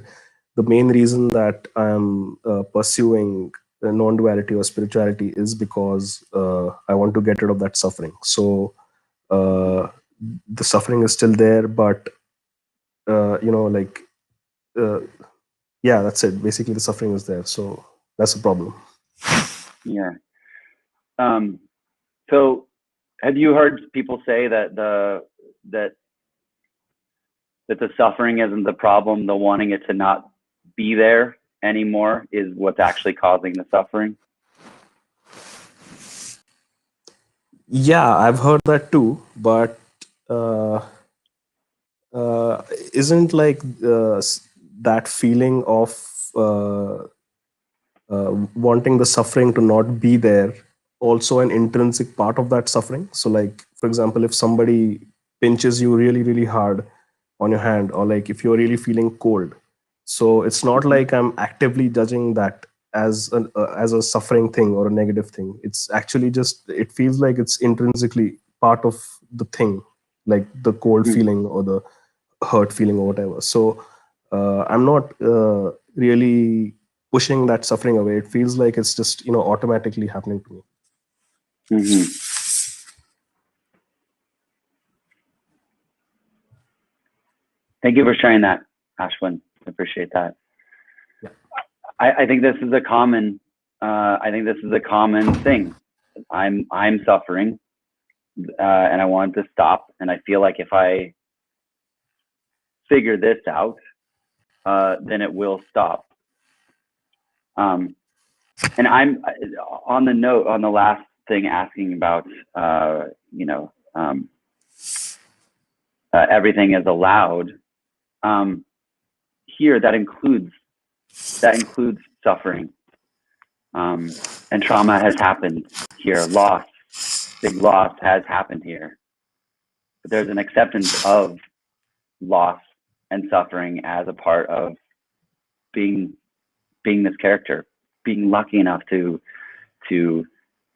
the main reason that I'm pursuing non-duality or spirituality is because I want to get rid of that suffering. So the suffering is still there, but like yeah, that's it. Basically, the suffering is there, so that's a problem. Yeah. So have you heard people say that the suffering isn't the problem, the wanting it to not be there anymore is what's actually causing the suffering? Yeah, I've heard that too, but isn't like that feeling of wanting the suffering to not be there also an intrinsic part of that suffering? So like for example, if somebody pinches you really really hard on your hand, or like if you're really feeling cold, so it's not like I'm actively judging that as a suffering thing or a negative thing. It's actually just, it feels like it's intrinsically part of the thing, like the cold feeling or the hurt feeling or whatever. So I'm not really pushing that suffering away. It feels like it's just automatically happening to me. Mm-hmm. Thank you for sharing that, Ashwin. I appreciate that. Yeah. I think this is a common. I think this is a common thing. I'm suffering, and I want to stop. And I feel like if I figure this out, then it will stop. And I'm on the last thing, asking about, everything is allowed. Here, that includes suffering, and trauma has happened here. Big loss has happened here. But there's an acceptance of loss and suffering as a part of being this character, being lucky enough to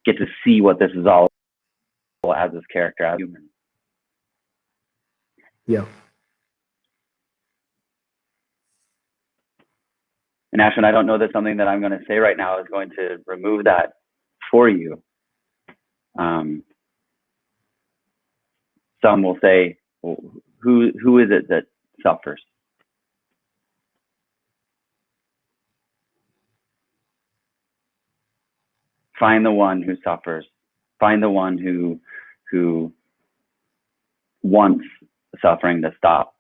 get to see what this is all as this character, as a human. Yeah. And Ashwin, I don't know that something that I'm going to say right now is going to remove that for you. Some will say, well, who is it that suffers? Find the one who suffers. Find the one who wants suffering to stop.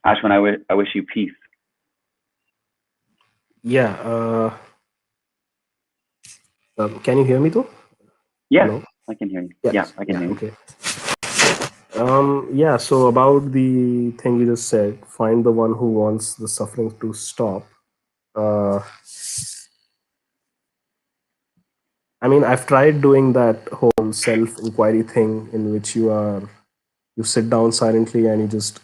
Ashwin, I wish you peace. Yeah. Can you hear me though? Yes, Hello? I can hear you. Yes. Yeah, I can hear you. Okay. Yeah. So about the thing you just said, find the one who wants the suffering to stop. I mean, I've tried doing that whole self-inquiry thing in which you sit down silently and you just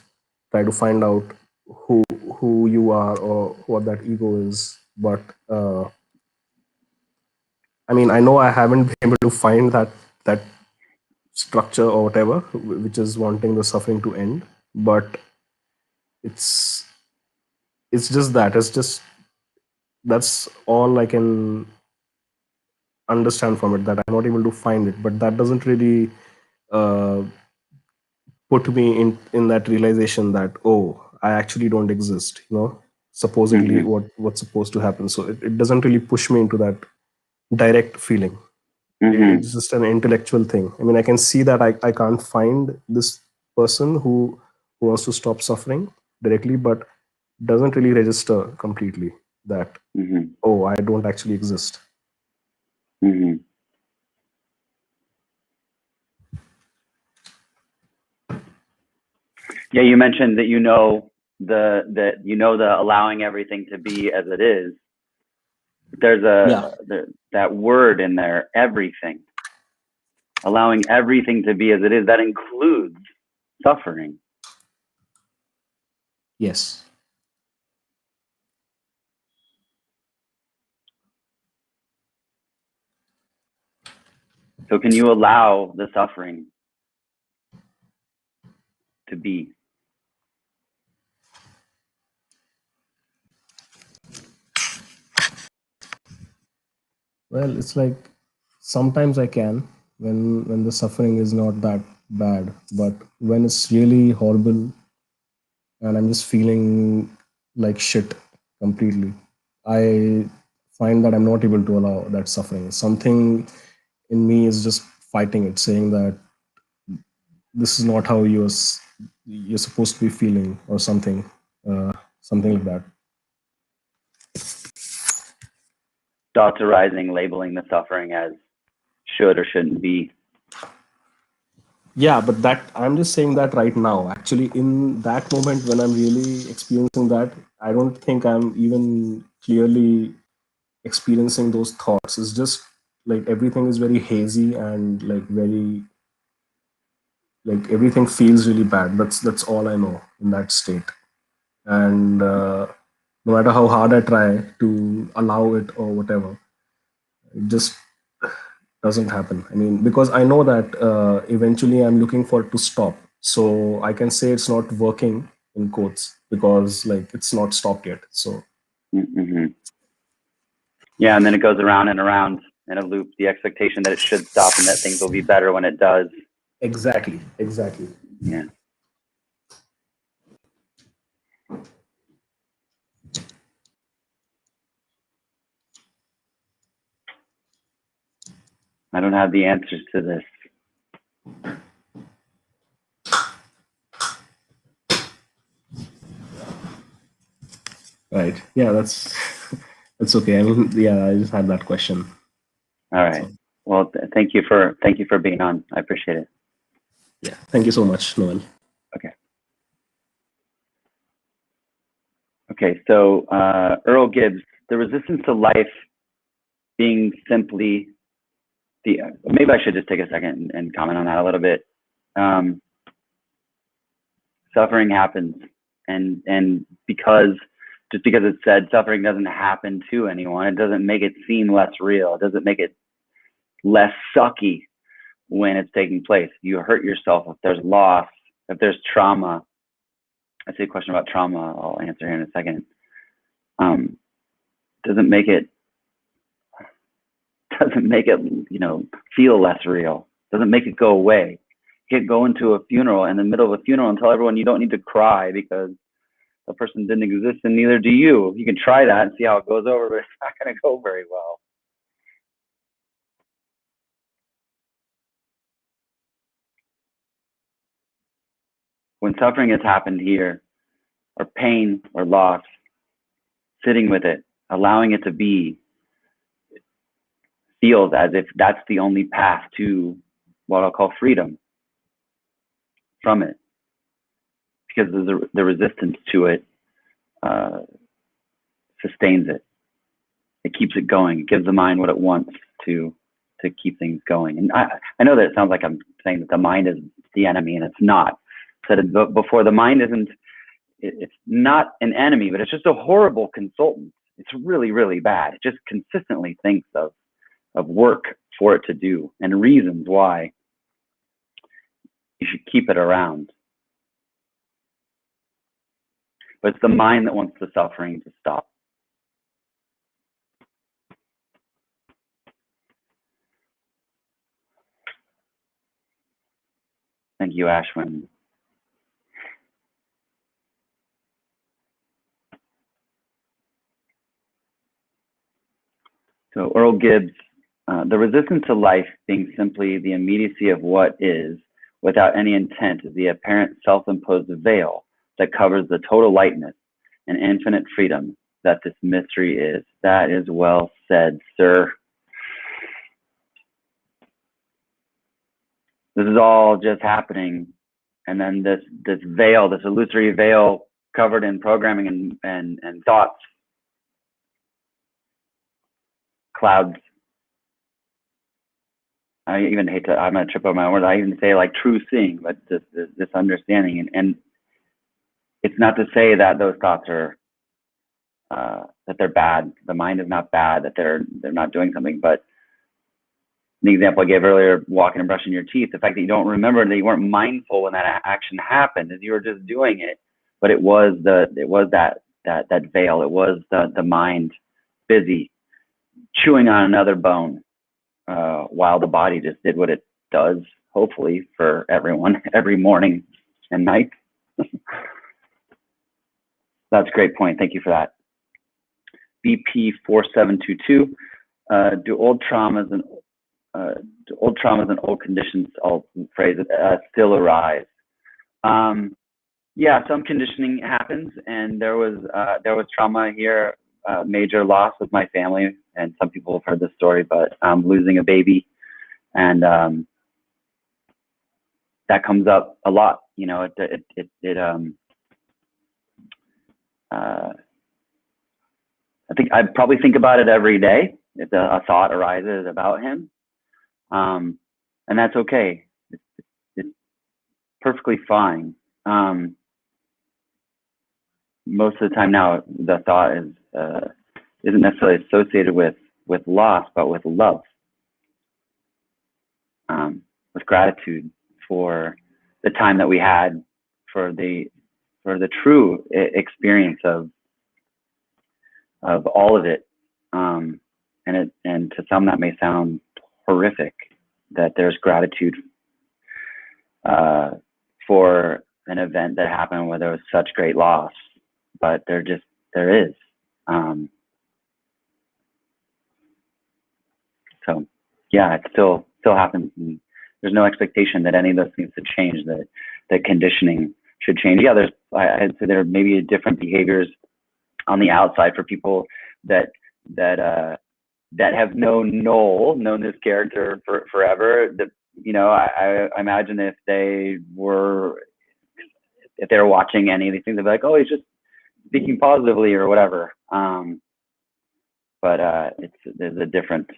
try to find out who you are or what that ego is. But I mean, I know I haven't been able to find that structure or whatever, which is wanting the suffering to end. But it's just that that's all I can understand from it, that I'm not able to find it. But that doesn't really uh, put me in that realization that, oh, I actually don't exist, supposedly Mm-hmm. what's supposed to happen. So it doesn't really push me into that direct feeling. Mm-hmm. It's just an intellectual thing. I mean, I can see that I can't find this person who wants to stop suffering directly, but doesn't really register completely that, Mm-hmm. oh, I don't actually exist. Mm-hmm. Yeah, you mentioned that the allowing everything to be as it is. There's Yeah. that word in there, everything. Allowing everything to be as it is, that includes suffering. Yes. So can you allow the suffering to be? Well, it's like sometimes I can, when the suffering is not that bad, but when it's really horrible and I'm just feeling like shit completely, I find that I'm not able to allow that suffering. Something in me is just fighting it, saying that this is not how you're supposed to be feeling, or something, something like that. Thoughts arising, labeling the suffering as should or shouldn't be. Yeah, but that, I'm just saying that right now. Actually, in that moment when I'm really experiencing that, I don't think I'm even clearly experiencing those thoughts. It's just like everything is very hazy and like very, like everything feels really bad. That's all I know in that state. And no matter how hard I try to allow it or whatever, it just doesn't happen. I mean, because I know that eventually I'm looking for it to stop. So I can say it's not working in quotes because like it's not stopped yet. So Mm-hmm. Yeah, and then it goes around and around in a loop. The expectation that it should stop and that things will be better when it does. exactly, exactly. Yeah. I don't have the answers to this. Right. Yeah, that's that's okay. I mean, yeah, I just had that question. All right. So Well, thank you for being on. I appreciate it. yeah, thank you so much, Noel. Okay. Okay. So Earl Gibbs, the resistance to life being simply the. Maybe I should just take a second and comment on that a little bit. Suffering happens, and because just because it's said suffering doesn't happen to anyone, it doesn't make it seem less real. It doesn't make it less sucky when it's taking place. You hurt yourself if there's loss, if there's trauma. I see a question about trauma. I'll answer here in a second. Doesn't make it feel less real. Doesn't make it go away. You can't go into a funeral in the middle of a funeral and tell everyone you don't need to cry because the person didn't exist and neither do you. You can try that and see how it goes over, but it's not going to go very well. When suffering has happened here, or pain or loss, sitting with it, allowing it to be, feels as if that's the only path to what I'll call freedom from it, because the resistance to it sustains it. It keeps it going. It gives the mind what it wants to keep things going. And I know that it sounds like I'm saying that the mind is the enemy, and it's not. I said it before, the mind isn't. It's not an enemy, but it's just a horrible consultant. It's really, really bad. It just consistently thinks of work for it to do and reasons why you should keep it around. But it's the mind that wants the suffering to stop. Thank you, Ashwin. So Earl Gibbs, the resistance to life being simply the immediacy of what is, without any intent, is the apparent self-imposed veil that covers the total lightness and infinite freedom that this mystery is. That is well said, sir. This is all just happening, and then this veil, this illusory veil covered in programming and thoughts, clouds. I even hate to, I'm gonna trip over my words. I even say like true seeing, but this understanding, and it's not to say that those thoughts are that they're bad. The mind is not bad. That they're not doing something. But the example I gave earlier, walking and brushing your teeth, the fact that you don't remember that you weren't mindful when that action happened, is you were just doing it. But it was that veil. It was the mind busy chewing on another bone while the body just did what it does, hopefully for everyone, every morning and night. That's a great point. Thank you for that. BP4722, do old traumas and old conditions, I'll phrase it, still arise? Yeah, some conditioning happens, and there was trauma here, major loss with my family, and some people have heard this story, but losing a baby, and that comes up a lot. You know, I think I probably think about it every day if a thought arises about him, and that's okay. It's perfectly fine. Most of the time now, the thought isn't necessarily associated with loss, but with love. with gratitude for the time that we had, for the true experience of all of it. And to some that may sound horrific, that there's gratitude for an event that happened where there was such great loss, but there is. So yeah, it still happens. And there's no expectation that any of those things should change, that conditioning should change. Yeah, I'd say there may be different behaviors on the outside for people that have known Noel, known this character forever. I imagine if they were watching any of these things, they'd be like, oh, he's just speaking positively or whatever. But there's a different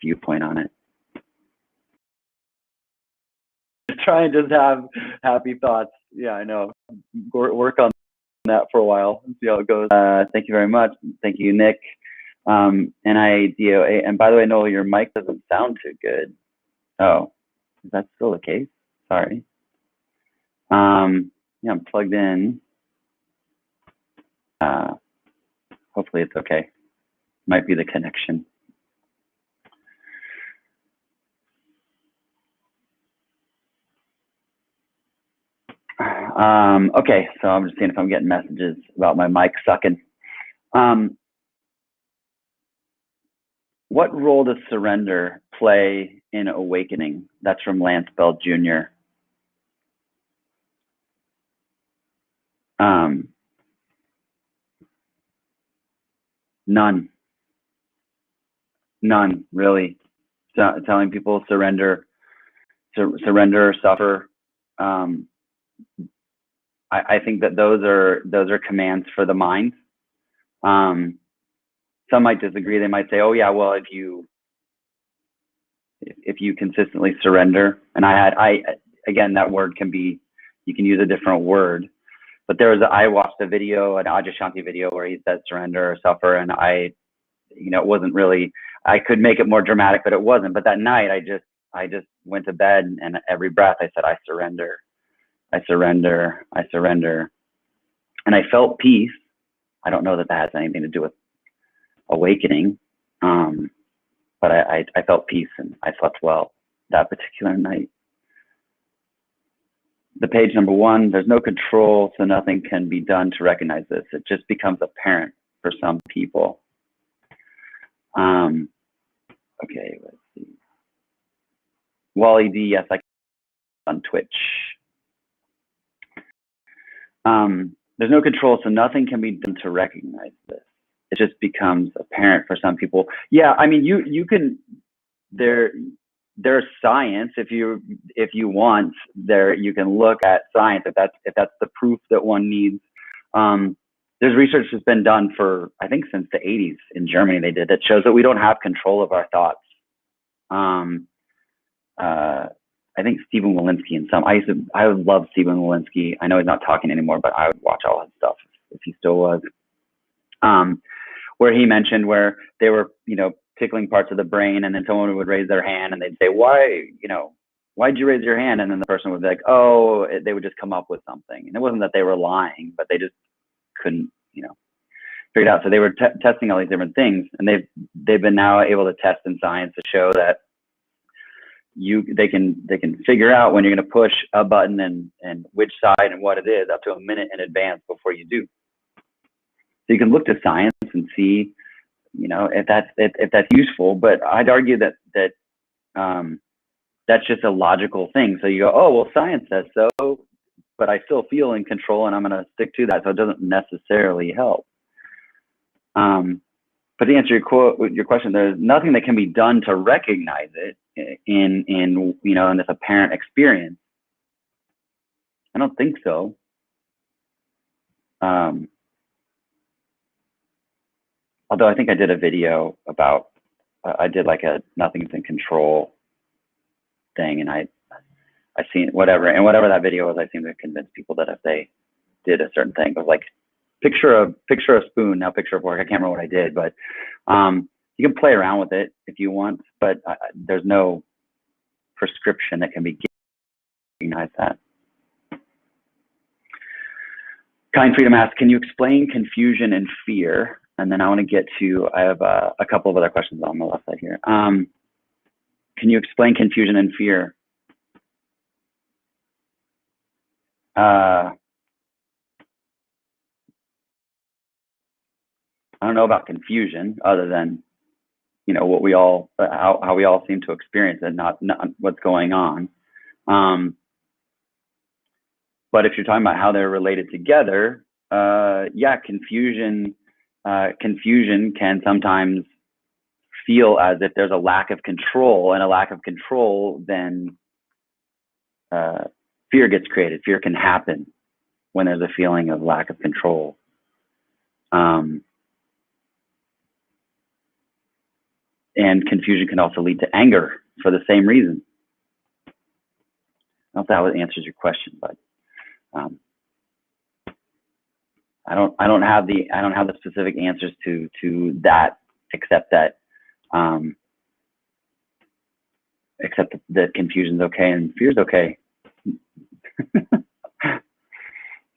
viewpoint on it. Try and just have happy thoughts. Yeah, I know. Work on that for a while and see how it goes. Thank you very much. Thank you, Nick. NIDOA. And by the way, Noel, your mic doesn't sound too good. Oh, is that still the case? Sorry. Yeah, I'm plugged in. Hopefully it's okay. Might be the connection. Okay, so I'm just seeing if I'm getting messages about my mic sucking. What role does surrender play in awakening? That's from Lance Bell Jr. None, really. Telling people surrender, suffer. I think that those are commands for the mind. Some might disagree. They might say, "Oh yeah, well if you consistently surrender," and again, that word can be, you can use a different word. But I watched a video, an Ajashanti video, where he said surrender or suffer, and it wasn't really. I could make it more dramatic, but it wasn't. But that night, I just went to bed, and every breath I said, "I surrender, I surrender, I surrender," and I felt peace. I don't know that has anything to do with awakening, but I felt peace and I slept well that particular night. The page number 1, there's no control, so nothing can be done to recognize this. It just becomes apparent for some people. Okay, let's see. Wally D, yes, I can on Twitch. There's no control, so nothing can be done to recognize this. It just becomes apparent for some people. Yeah, I mean, you can. There's science if you want. You can look at science if that's the proof that one needs. There's research that's been done for, I think, since the 80s in Germany. They did, that shows that we don't have control of our thoughts. I think Stephen Walensky and I would love Stephen Walensky. I know he's not talking anymore, but I would watch all his stuff if he still was. Where he mentioned where they were, tickling parts of the brain, and then someone would raise their hand and they'd say, why'd you raise your hand? And then the person would be like, oh, they would just come up with something. And it wasn't that they were lying, but they just couldn't, figure it out. So they were testing all these different things, and they've been now able to test in science to show that they can figure out when you're going to push a button and which side and what it is up to a minute in advance before you do. So you can look to science and see, if that's useful. But I'd argue that that's just a logical thing. So you go, oh well, science says so, but I still feel in control, and I'm going to stick to that. So it doesn't necessarily help. But to answer your question, there's nothing that can be done to recognize it in this apparent experience. I don't think so. Although I think I did a video about, I did like a nothing's in control thing, and I seen whatever that video was, I seemed to convince people that if they did a certain thing, it was like picture a spoon, now picture a fork. I can't remember what I did, but you can play around with it if you want, but there's no prescription that can be given to recognize that. Kind Freedom asks, can you explain confusion and fear? And then I want to get to, I have a couple of other questions on the left side here. Can you explain confusion and fear? I don't know about confusion other than, you know, what we all, how we all seem to experience it, not what's going on. But if you're talking about how they're related together, yeah, confusion can sometimes feel as if there's a lack of control, and a lack of control, then fear gets created. Fear can happen when there's a feeling of lack of control. And confusion can also lead to anger for the same reason. I don't know if that answers your question, but I don't have the specific answers to that, except that confusion's okay and fear's okay.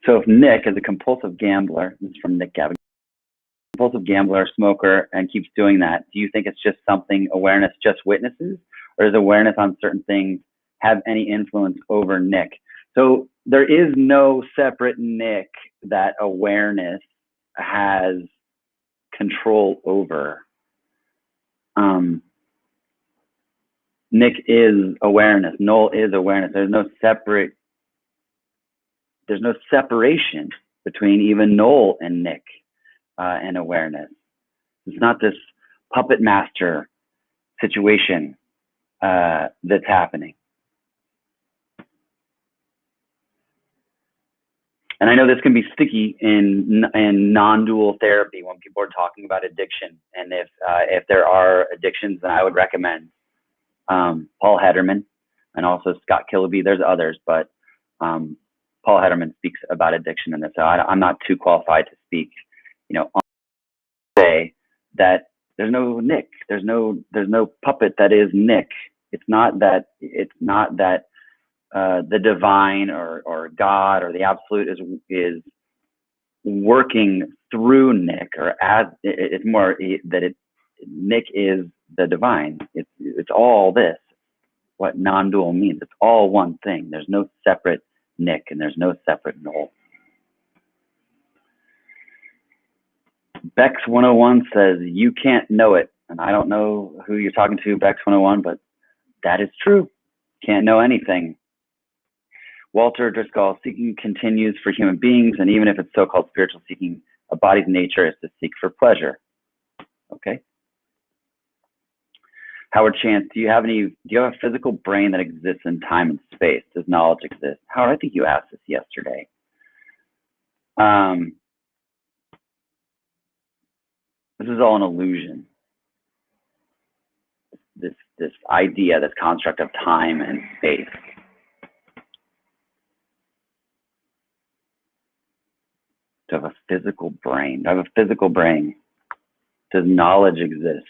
So if Nick is a compulsive gambler, this is from Nick Gavin, compulsive gambler, smoker, and keeps doing that, do you think it's just something awareness just witnesses, or does awareness on certain things have any influence over Nick? So there is no separate Nick that awareness has control over. Nick is awareness. Noel is awareness. There's no separation between even Noel and Nick and awareness. It's not this puppet master situation that's happening. And I know this can be sticky in non-dual therapy when people are talking about addiction. And if there are addictions, then I would recommend Paul Hederman and also Scott Killaby. There's others, but Paul Hederman speaks about addiction in this. So I'm not too qualified to speak, you know, say that there's no Nick, there's no puppet that is Nick. It's not that the divine or God or the absolute is working through Nick, or as it's more that Nick is the divine. It's all this, what non-dual means. It's all one thing. There's no separate Nick and there's no separate Noel. Bex 101 says, you can't know it. And I don't know who you're talking to, Bex 101, but that is true. Can't know anything. Walter Driscoll, seeking continues for human beings, and even if it's so-called spiritual seeking, a body's nature is to seek for pleasure. Okay. Howard Chance, do you have a physical brain that exists in time and space? Does knowledge exist? Howard, I think you asked this yesterday. This is all an illusion. This idea, this construct of time and space. To have a physical brain. To have a physical brain. Does knowledge exist?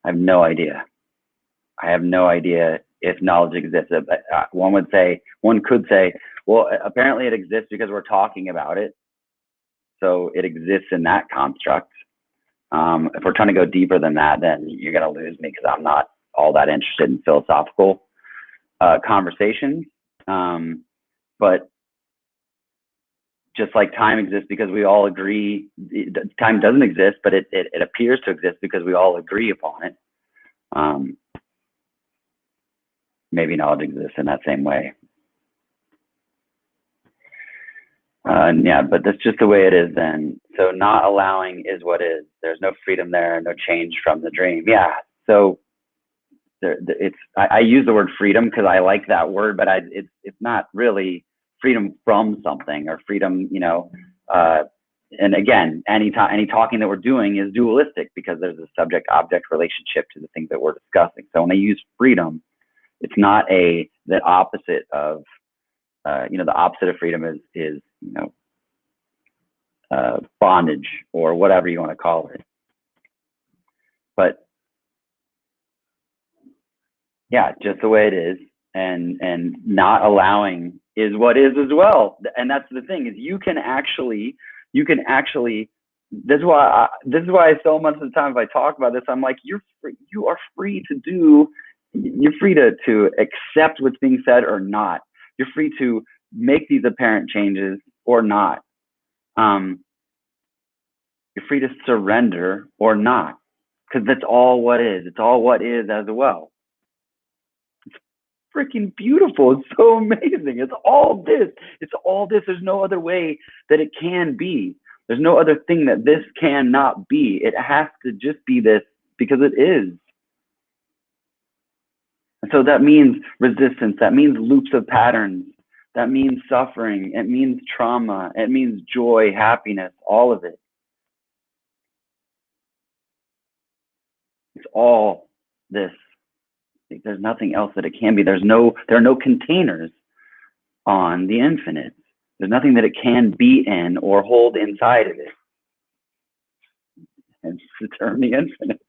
I have no idea. I have no idea if knowledge exists. One could say, well, apparently it exists because we're talking about it. So it exists in that construct. If we're trying to go deeper than that, then you're going to lose me because I'm not all that interested in philosophical conversations. But just like time exists because we all agree, time doesn't exist, but it appears to exist because we all agree upon it. Maybe knowledge exists in that same way. Yeah, but that's just the way it is then. So not allowing is what is. There's no freedom there, no change from the dream. Yeah, so I use the word freedom because I like that word, but it's not really freedom from something or freedom, you know. And again, any talking that we're doing is dualistic because there's a subject-object relationship to the things that we're discussing. So when I use freedom, it's not the opposite of, the opposite of freedom is bondage or whatever you want to call it. But yeah, just the way it is, and not allowing is what is as well. And that's the thing, is you can actually this is why so much of the time if I talk about this, I'm like, you are free to do, you're free to accept what's being said or not. You're free to make these apparent changes or not. Um, you're free to surrender or not, because that's all what is. It's all what is as well. Freaking beautiful. It's so amazing. It's all this. It's all this. There's no other way that it can be. There's no other thing that this cannot be. It has to just be this because it is. And so that means resistance. That means loops of patterns. That means suffering. It means trauma. It means joy, happiness, all of it. It's all this. There's nothing else that it can be. There are no containers on the infinite. There's nothing that it can be in or hold inside of it. Hence the term the infinite.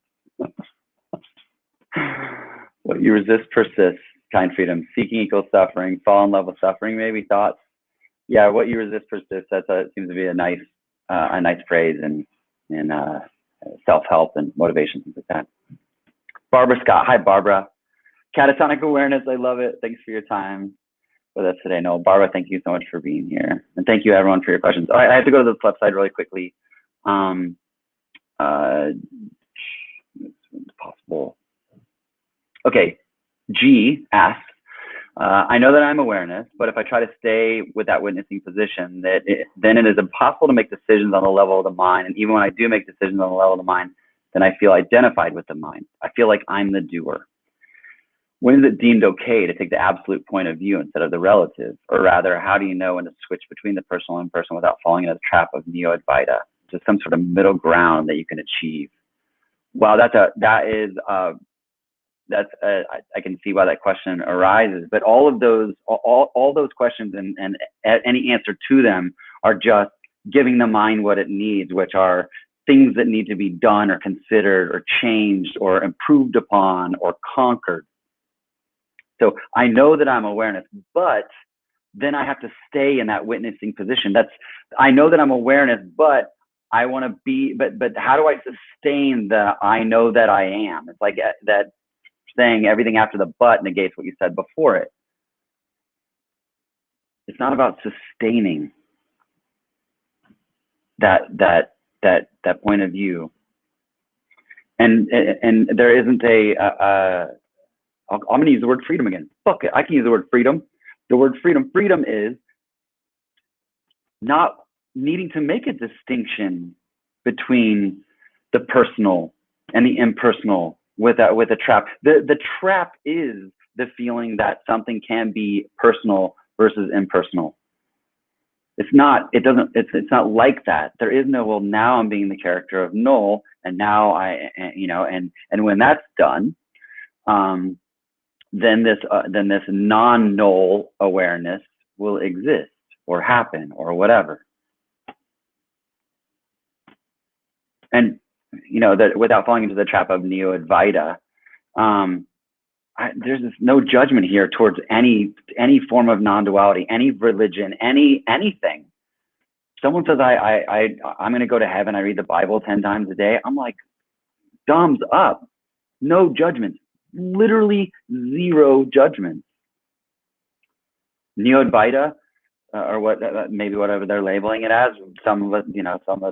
What you resist persists. Kind freedom. Seeking equals suffering. Fall in love with suffering. Maybe thoughts. Yeah, what you resist persists. That seems to be a nice phrase in self-help and motivation, things like that. Barbara Scott. Hi, Barbara. Catatonic awareness. I love it. Thanks for your time with us today, Noel. Barbara, thank you so much for being here. And thank you, everyone, for your questions. I have to go to the flip side really quickly. It's possible. Okay, G asks, I know that I'm awareness, but if I try to stay with that witnessing position, then it is impossible to make decisions on the level of the mind. And even when I do make decisions on the level of the mind, then I feel identified with the mind. I feel like I'm the doer. When is it deemed okay to take the absolute point of view instead of the relative? Or rather, how do you know when to switch between the personal and impersonal without falling into the trap of neo-Advaita? Just some sort of middle ground that you can achieve. Well, I can see why that question arises. But all of those, all those questions and any answer to them are just giving the mind what it needs, which are things that need to be done or considered or changed or improved upon or conquered. So I know that I'm awareness, but then I have to stay in that witnessing position. I know that I'm awareness, but I want to be, but how do I sustain the I know that I am? It's like that saying everything after the but negates what you said before it. It's not about sustaining that point of view. And there isn't I'm going to use the word freedom again. Fuck it. I can use the word freedom. The word freedom. Freedom is not needing to make a distinction between the personal and the impersonal with a trap. The trap is the feeling that something can be personal versus impersonal. It's not like that. There is no, well, now I'm being the character of Noel, and now and when that's done, then this non-Noel awareness will exist or happen or whatever. And that without falling into the trap of neo-Advaita, there's no judgment here towards any form of non-duality, any religion, anything. Someone says I'm going to go to heaven. I read the Bible 10 times a day. I'm like, thumbs up, no judgment. Literally zero judgment. Neo-Advaita, or maybe whatever they're labeling it as. Some of us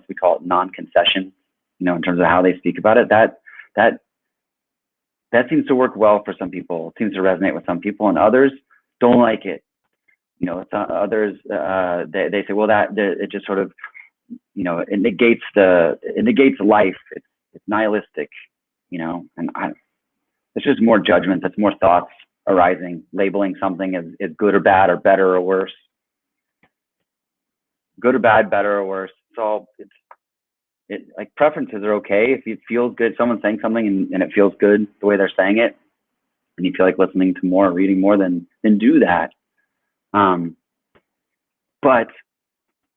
we call it non-concession. In terms of how they speak about it. That seems to work well for some people. It seems to resonate with some people, and others don't like it. Others they say, well, it just sort of, it negates life. It's nihilistic, and it's just more judgment. That's more thoughts arising, labeling something as good or bad or better or worse. Good or bad, better or worse. Like preferences are okay if it feels good. Someone's saying something and it feels good the way they're saying it, and you feel like listening to more, reading more, then do that. But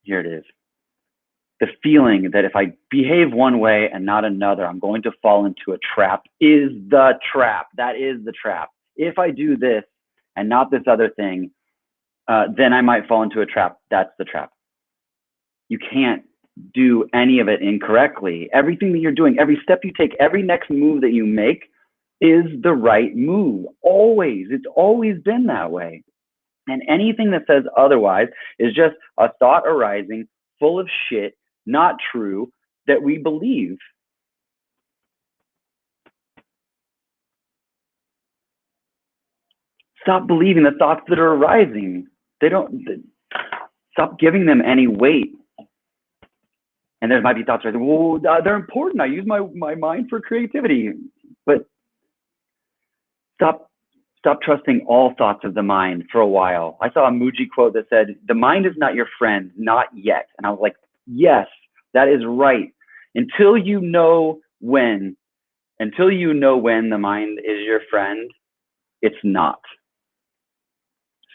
here it is. The feeling that if I behave one way and not another, I'm going to fall into a trap is the trap. That is the trap. if I do this and not this other thing, then I might fall into a trap. That's the trap. You can't do any of it incorrectly. Everything that you're doing, every step you take, every next move that you make is the right move. Always. It's always been that way. And anything that says otherwise is just a thought arising full of shit, not true, that we believe. Stop believing the thoughts that are arising. Stop giving them any weight. And there might be thoughts like, well, they're important. I use my mind for creativity. But stop trusting all thoughts of the mind for a while. I saw a Muji quote that said, the mind is not your friend, not yet. And I was like, yes, that is right. Until you know when the mind is your friend, it's not.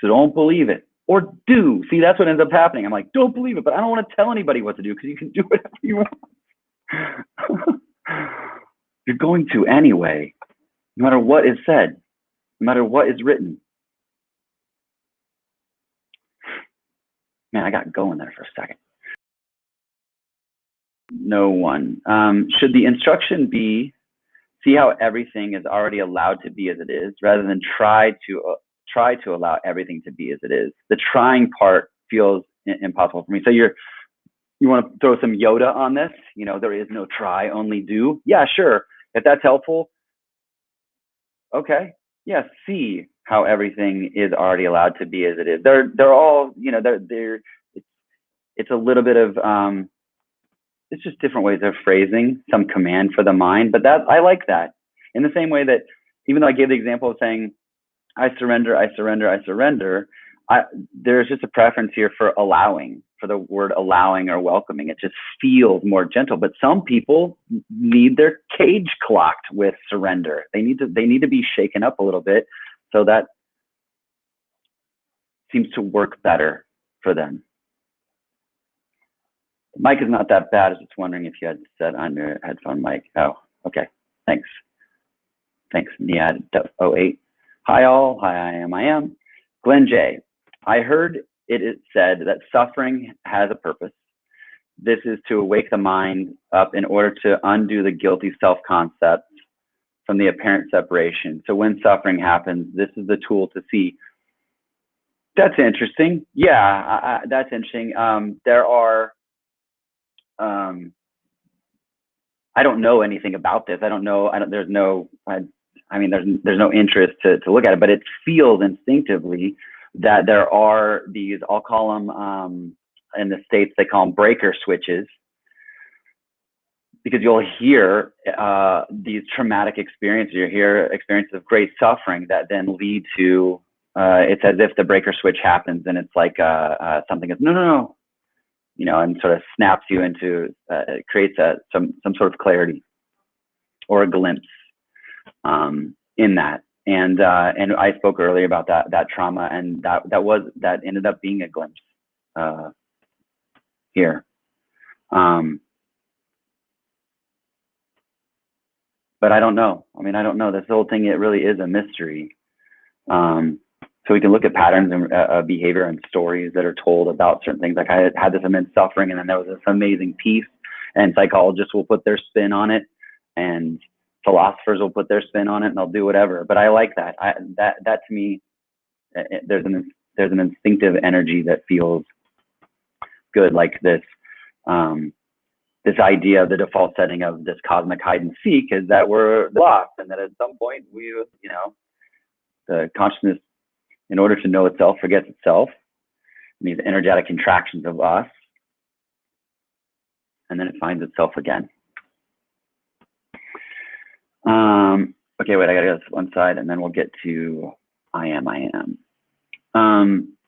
So don't believe it. Or do. See, that's what ends up happening. I'm like, don't believe it, but I don't want to tell anybody what to do because you can do whatever you want. You're going to anyway, no matter what is said, no matter what is written. Man, I got going there for a second. No one. Should the instruction be, see how everything is already allowed to be as it is, rather than try to allow everything to be as it is? The trying part feels impossible for me. So you want to throw some Yoda on this? You know, there is no try, only do. Yeah, sure. If that's helpful, okay. Yeah, see how everything is already allowed to be as it is. They're all, you know, it's a little bit of it's just different ways of phrasing some command for the mind, but that I like that. In the same way that even though I gave the example of saying I surrender, I surrender, I surrender, there's just a preference here for allowing, for the word allowing or welcoming. It just feels more gentle. But some people need their cage clocked with surrender. They need to be shaken up a little bit, so that seems to work better for them. The mic is not that bad. I was just wondering if you had set on your headphone mic. Oh, okay. Thanks. Niad08. Hi all. Hi, I am. Glenn J. I heard it is said that suffering has a purpose. This is to awake the mind up in order to undo the guilty self-concept from the apparent separation. So when suffering happens, this is the tool to see. That's interesting. Yeah, that's interesting. There are, I don't know anything about this. There's no interest to look at it, but it feels instinctively that there are these, I'll call them, in the States, they call them breaker switches, because you'll hear these traumatic experiences, you hear experiences of great suffering that then lead to, it's as if the breaker switch happens and it's like something is, no, you know, and sort of snaps you into, it creates some sort of clarity or a glimpse in that. And I spoke earlier about that trauma, and that ended up being a glimpse here. But I don't know. I don't know. This whole thing, it really is a mystery. So we can look at patterns and behavior and stories that are told about certain things. Like I had this immense suffering, and then there was this amazing peace, and psychologists will put their spin on it, and philosophers will put their spin on it, and they'll do whatever. But I like that. That to me, there's an instinctive energy that feels good, like this. This idea of the default setting of this cosmic hide and seek is that we're lost, and that at some point the consciousness, in order to know itself, forgets itself. These energetic contractions of us, and then it finds itself again. Okay, wait, I gotta go to one side, and then we'll get to I am.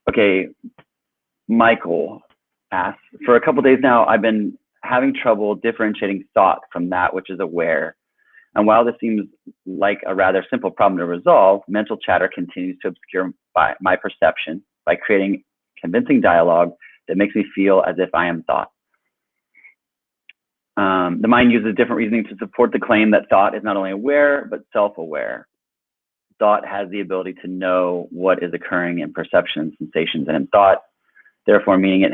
Okay, Michael asks, for a couple days now, I've been having trouble differentiating thought from that which is aware. And while this seems like a rather simple problem to resolve, mental chatter continues to obscure my perception by creating convincing dialogue that makes me feel as if I am thought. The mind uses different reasoning to support the claim that thought is not only aware, but self-aware. thought has the ability to know what is occurring in perception and sensations and in thought, therefore meaning it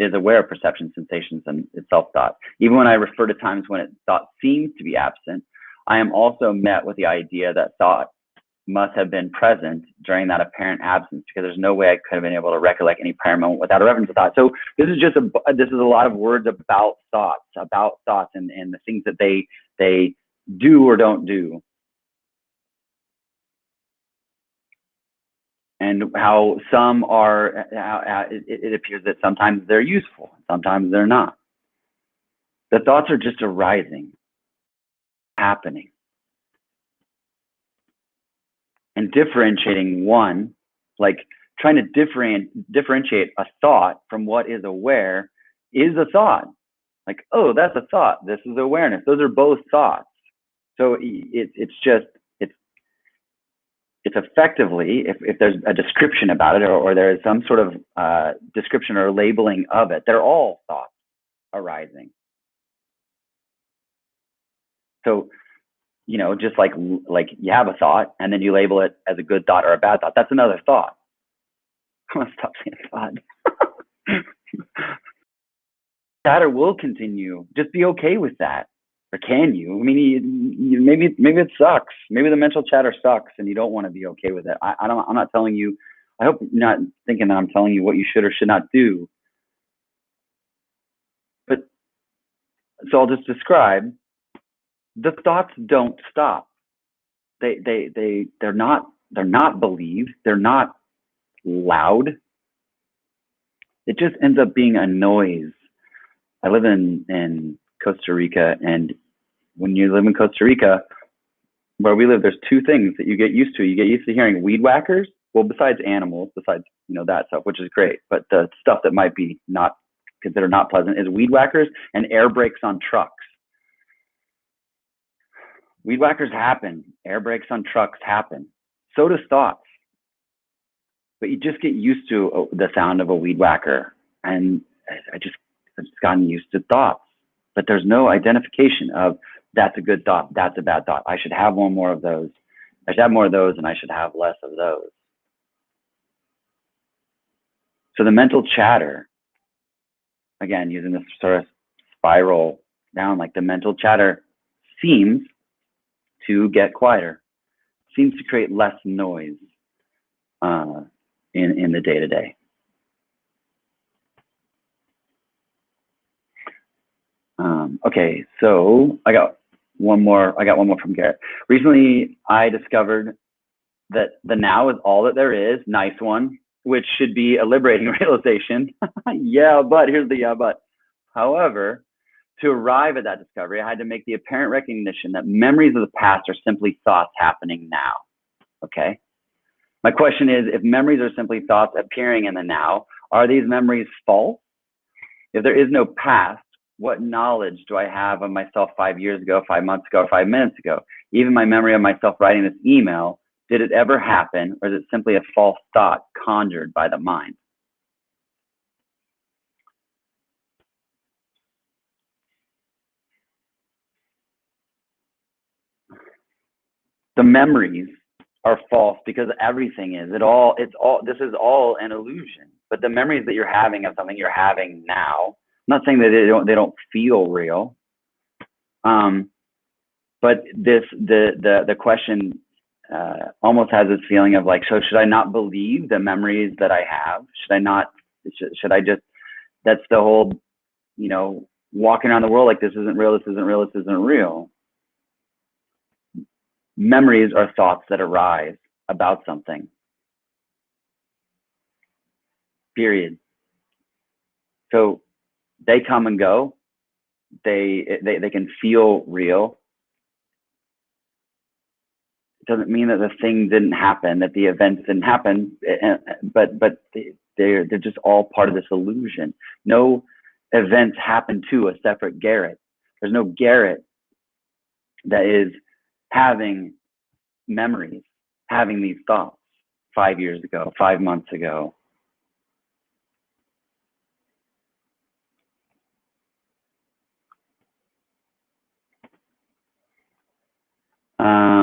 is aware of perception, sensations, and its self-thought. Even when I refer to times when thought seems to be absent, I am also met with the idea that thought must have been present during that apparent absence, because there's no way I could have been able to recollect any prior moment without a reference to thought. So this is a lot of words about thoughts and the things that they do or don't do. And how some are, it appears that sometimes they're useful, sometimes they're not. The thoughts are just arising, happening. And differentiating one, like trying to differentiate a thought from what is aware, is a thought. Like, oh, that's a thought. This is awareness. Those are both thoughts. So it's effectively, if there's a description about it, or there is some sort of description or labeling of it, they're all thoughts arising. So, just like you have a thought and then you label it as a good thought or a bad thought, that's another thought. I'm gonna stop saying thought. Chatter will continue. Just be okay with that. Or can you? I mean, maybe it sucks. Maybe the mental chatter sucks, and you don't want to be okay with it. I'm not telling you. I hope you're not thinking that I'm telling you what you should or should not do. But so I'll just describe. The thoughts don't stop. They're not believed. They're not loud. It just ends up being a noise. I live in Costa Rica, and when you live in Costa Rica, where we live, there's two things that you get used to. You get used to hearing weed whackers. Well, besides animals, besides that stuff, which is great, but the stuff that might be not considered not pleasant is weed whackers and air brakes on trucks. Weed whackers happen. Air brakes on trucks happen. So does thoughts. But you just get used to the sound of a weed whacker, and I've just gotten used to thoughts. But there's no identification of that's a good thought, that's a bad thought. I should have one more of those. I should have more of those, and I should have less of those. So the mental chatter, again, using this sort of spiral down, like the mental chatter seems to get quieter, seems to create less noise in the day-to-day. Okay, so I got one more from Garrett. Recently, I discovered that the now is all that there is. Nice one, which should be a liberating realization. Yeah, but here's the yeah, but. However, to arrive at that discovery, I had to make the apparent recognition that memories of the past are simply thoughts happening now. Okay? My question is, if memories are simply thoughts appearing in the now, are these memories false? If there is no past, what knowledge do I have of myself 5 years ago, 5 months ago, or 5 minutes ago? Even my memory of myself writing this email, did it ever happen, or is it simply a false thought conjured by the mind? The memories are false because everything is. This is all an illusion. But the memories that you're having of something you're having now, I'm not saying that they don't feel real. But the question almost has this feeling of like, so should I not believe the memories that I have? Should I just, that's the whole, walking around the world like this isn't real, this isn't real, this isn't real. Memories are thoughts that arise about something. Period. So they come and go. They can feel real. It doesn't mean that the thing didn't happen, that the events didn't happen, but they're just all part of this illusion. No events happen to a separate Garrett. There's no Garrett that is having memories, having these thoughts 5 years ago, 5 months ago.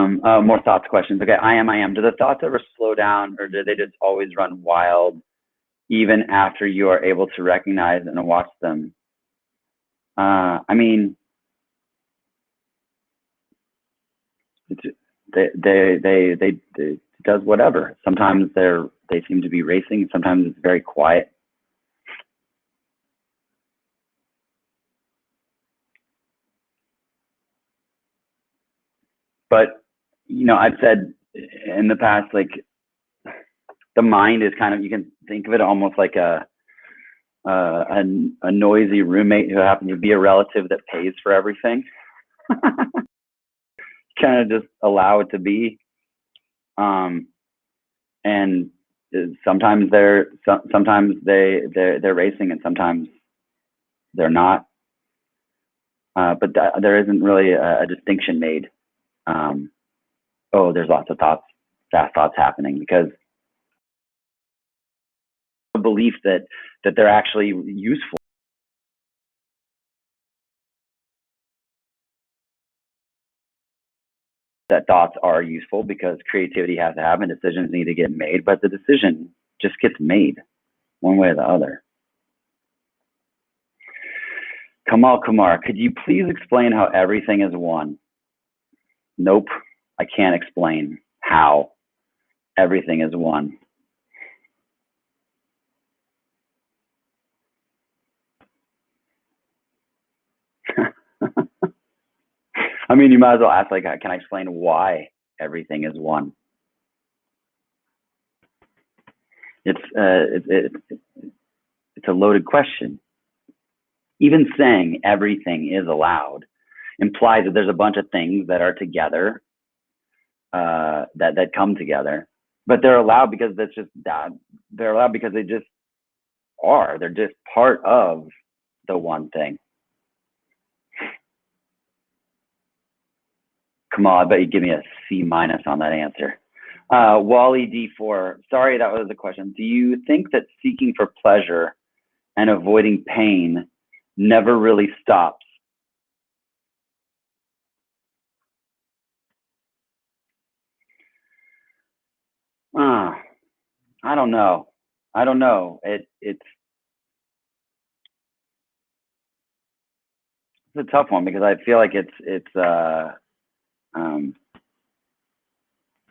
More thoughts, questions. Okay, I am. Do the thoughts ever slow down, or do they just always run wild, even after you are able to recognize and watch them? I mean, it does whatever. Sometimes they seem to be racing. Sometimes it's very quiet. But I've said in the past, like, the mind is kind of, you can think of it almost like a noisy roommate who happens to be a relative that pays for everything. Kind of just allow it to be. And sometimes they're racing, and sometimes they're not. But there isn't really a distinction made. Oh, there's lots of fast thoughts happening, because the belief that they're actually useful. That thoughts are useful because creativity has to happen, decisions need to get made, but the decision just gets made one way or the other. Kamal Kumar, could you please explain how everything is one? Nope, I can't explain how everything is one. I mean, you might as well ask, like, can I explain why everything is one? It's a loaded question. Even saying everything is allowed implies that there's a bunch of things that are together, that come together, but they're allowed because that's just that. They're allowed because they just are. They're just part of the one thing. Come on, I bet you give me a C- on that answer. Wally D4, sorry, that was the question. Do you think that seeking for pleasure and avoiding pain never really stops? I don't know. It's a tough one, because I feel like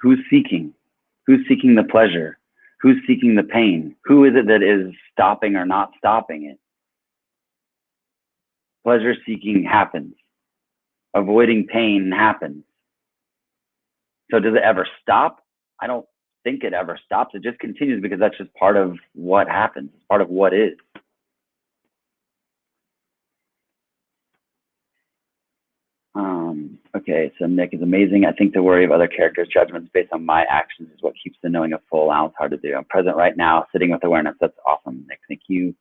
who's seeking? Who's seeking the pleasure? Who's seeking the pain? Who is it that is stopping or not stopping it? Pleasure seeking happens. Avoiding pain happens. So does it ever stop? I don't think it ever stops. It just continues, because that's just part of what happens. It's part of what is. Okay, so Nick is amazing. I think the worry of other characters' judgments based on my actions is what keeps the knowing of full allowance hard to do. I'm present right now, sitting with awareness. That's awesome, Nick. Thank you.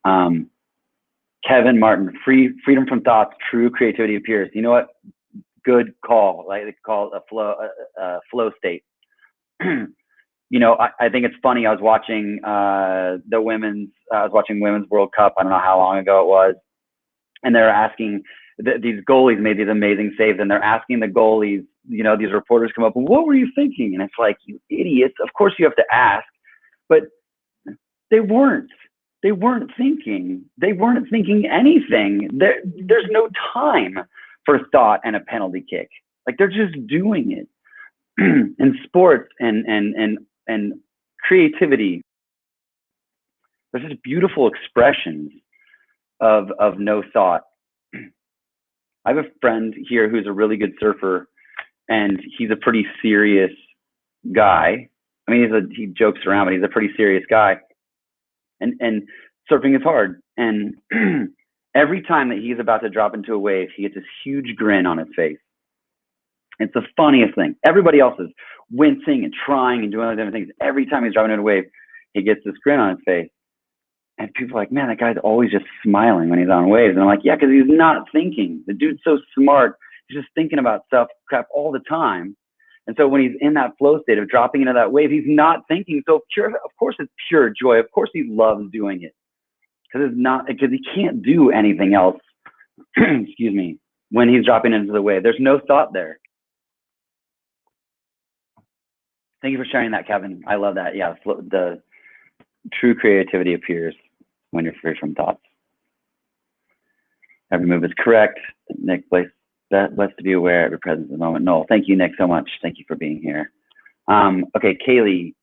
Kevin Martin, freedom from thoughts, true creativity appears. You know what? Good call. Like, they call it a flow state. I think it's funny. I was watching Women's World Cup. I don't know how long ago it was, and they're asking, these goalies made these amazing saves, and they're asking the goalies, these reporters come up, what were you thinking? And it's like, you idiots, of course you have to ask. But they weren't thinking. They weren't thinking anything. There's no time for thought and a penalty kick. Like, they're just doing it. In sports and creativity, there's just beautiful expressions of no thought. I have a friend here who's a really good surfer, and he's a pretty serious guy. I mean, he jokes around, but he's a pretty serious guy. And surfing is hard. And every time that he's about to drop into a wave, he gets this huge grin on his face. It's the funniest thing. Everybody else is wincing and trying and doing other different things. Every time he's dropping into a wave, he gets this grin on his face. And people are like, man, that guy's always just smiling when he's on waves. And I'm like, yeah, because he's not thinking. The dude's so smart. He's just thinking about stuff, crap, all the time. And so when he's in that flow state of dropping into that wave, he's not thinking. So of course it's pure joy. Of course he loves doing it. Because he can't do anything else, excuse me, when he's dropping into the wave. There's no thought there. Thank you for sharing that, Kevin. I love that. Yeah, the true creativity appears when you're free from thoughts. Every move is correct. Nick, blessed to be aware of your presence in the moment. Noel, thank you, Nick, so much. Thank you for being here. Okay, Kaylee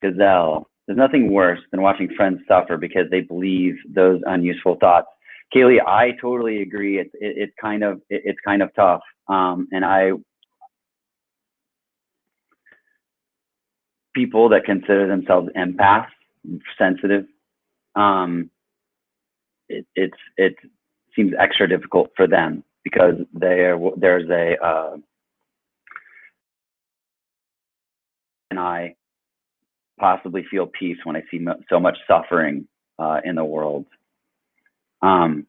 Gazelle. There's nothing worse than watching friends suffer because they believe those unuseful thoughts. Kaylee, I totally agree. It's kind of tough. And people that consider themselves empaths, sensitive, it seems extra difficult for them because there's a and I possibly feel peace when I see so much suffering in the world. And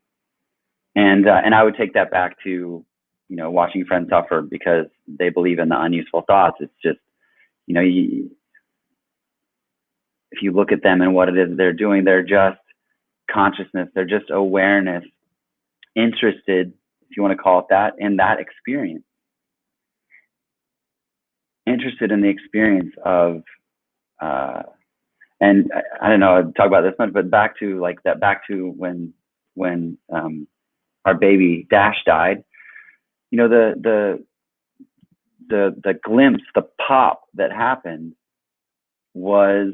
I would take that back to, watching friends suffer because they believe in the unuseful thoughts. It's just, if you look at them and what it is they're doing, they're just consciousness, they're just awareness, interested, if you want to call it that, in that experience. Interested in the experience of, and I don't know, I'd talk about this much, but back to when our baby Dash died, the glimpse, the pop that happened was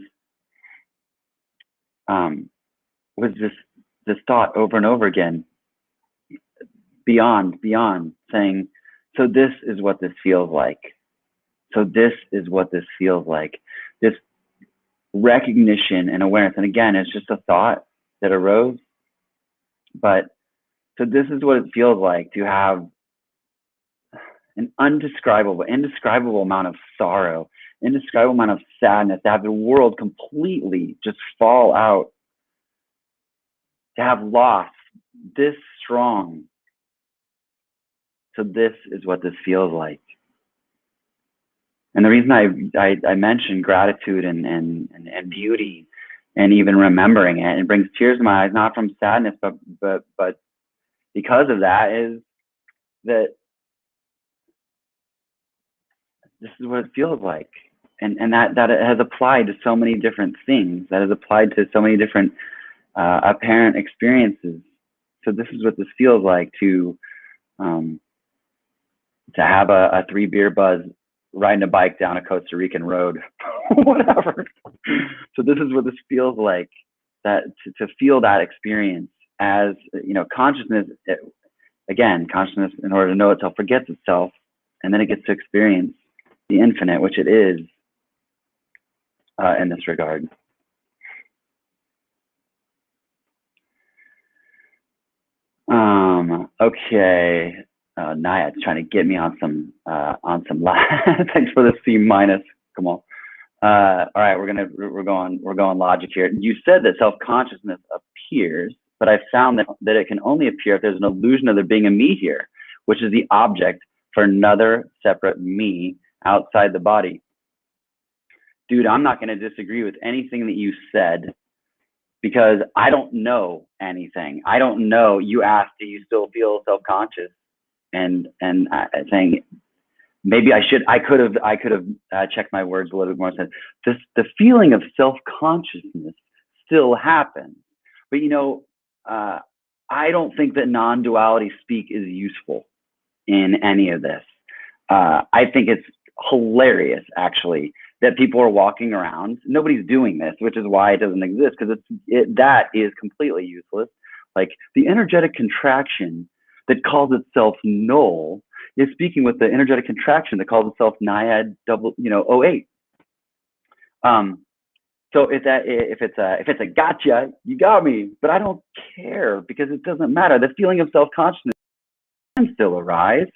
this thought over and over again, beyond saying, so this is what this feels like. So this is what this feels like. This recognition and awareness. And again, it's just a thought that arose. But so this is what it feels like to have an indescribable amount of sorrow, indescribable amount of sadness, to have the world completely just fall out, to have loss this strong. So this is what this feels like. And the reason I mentioned gratitude and beauty and even remembering it, it brings tears to my eyes, not from sadness, but because of that, is that this is what it feels like. And that it has applied to so many different things, that has applied to so many different apparent experiences. So this is what this feels like to have a 3-beer buzz riding a bike down a Costa Rican road, whatever. So this is what this feels like, that to feel that experience as, consciousness, consciousness, in order to know itself, forgets itself, and then it gets to experience the infinite, which it is in this regard. Okay. Nayad's trying to get me on some thanks for the C minus. Come on. All right, we're going logic here. You said that self-consciousness appears, but I found that it can only appear if there's an illusion of there being a me here, which is the object for another separate me outside the body. Dude, I'm not going to disagree with anything that you said, because I don't know anything. I don't know. You asked, do you still feel self-conscious? And saying, maybe I could have checked my words a little bit more and said, the feeling of self-consciousness still happens. But, I don't think that non-duality speak is useful in any of this. I think it's hilarious, actually, that people are walking around. Nobody's doing this, which is why it doesn't exist, because that is completely useless. Like the energetic contraction that calls itself Noel is speaking with the energetic contraction that calls itself Naiad 08. So if it's a gotcha, you got me, but I don't care, because it doesn't matter. The feeling of self-consciousness can still arise,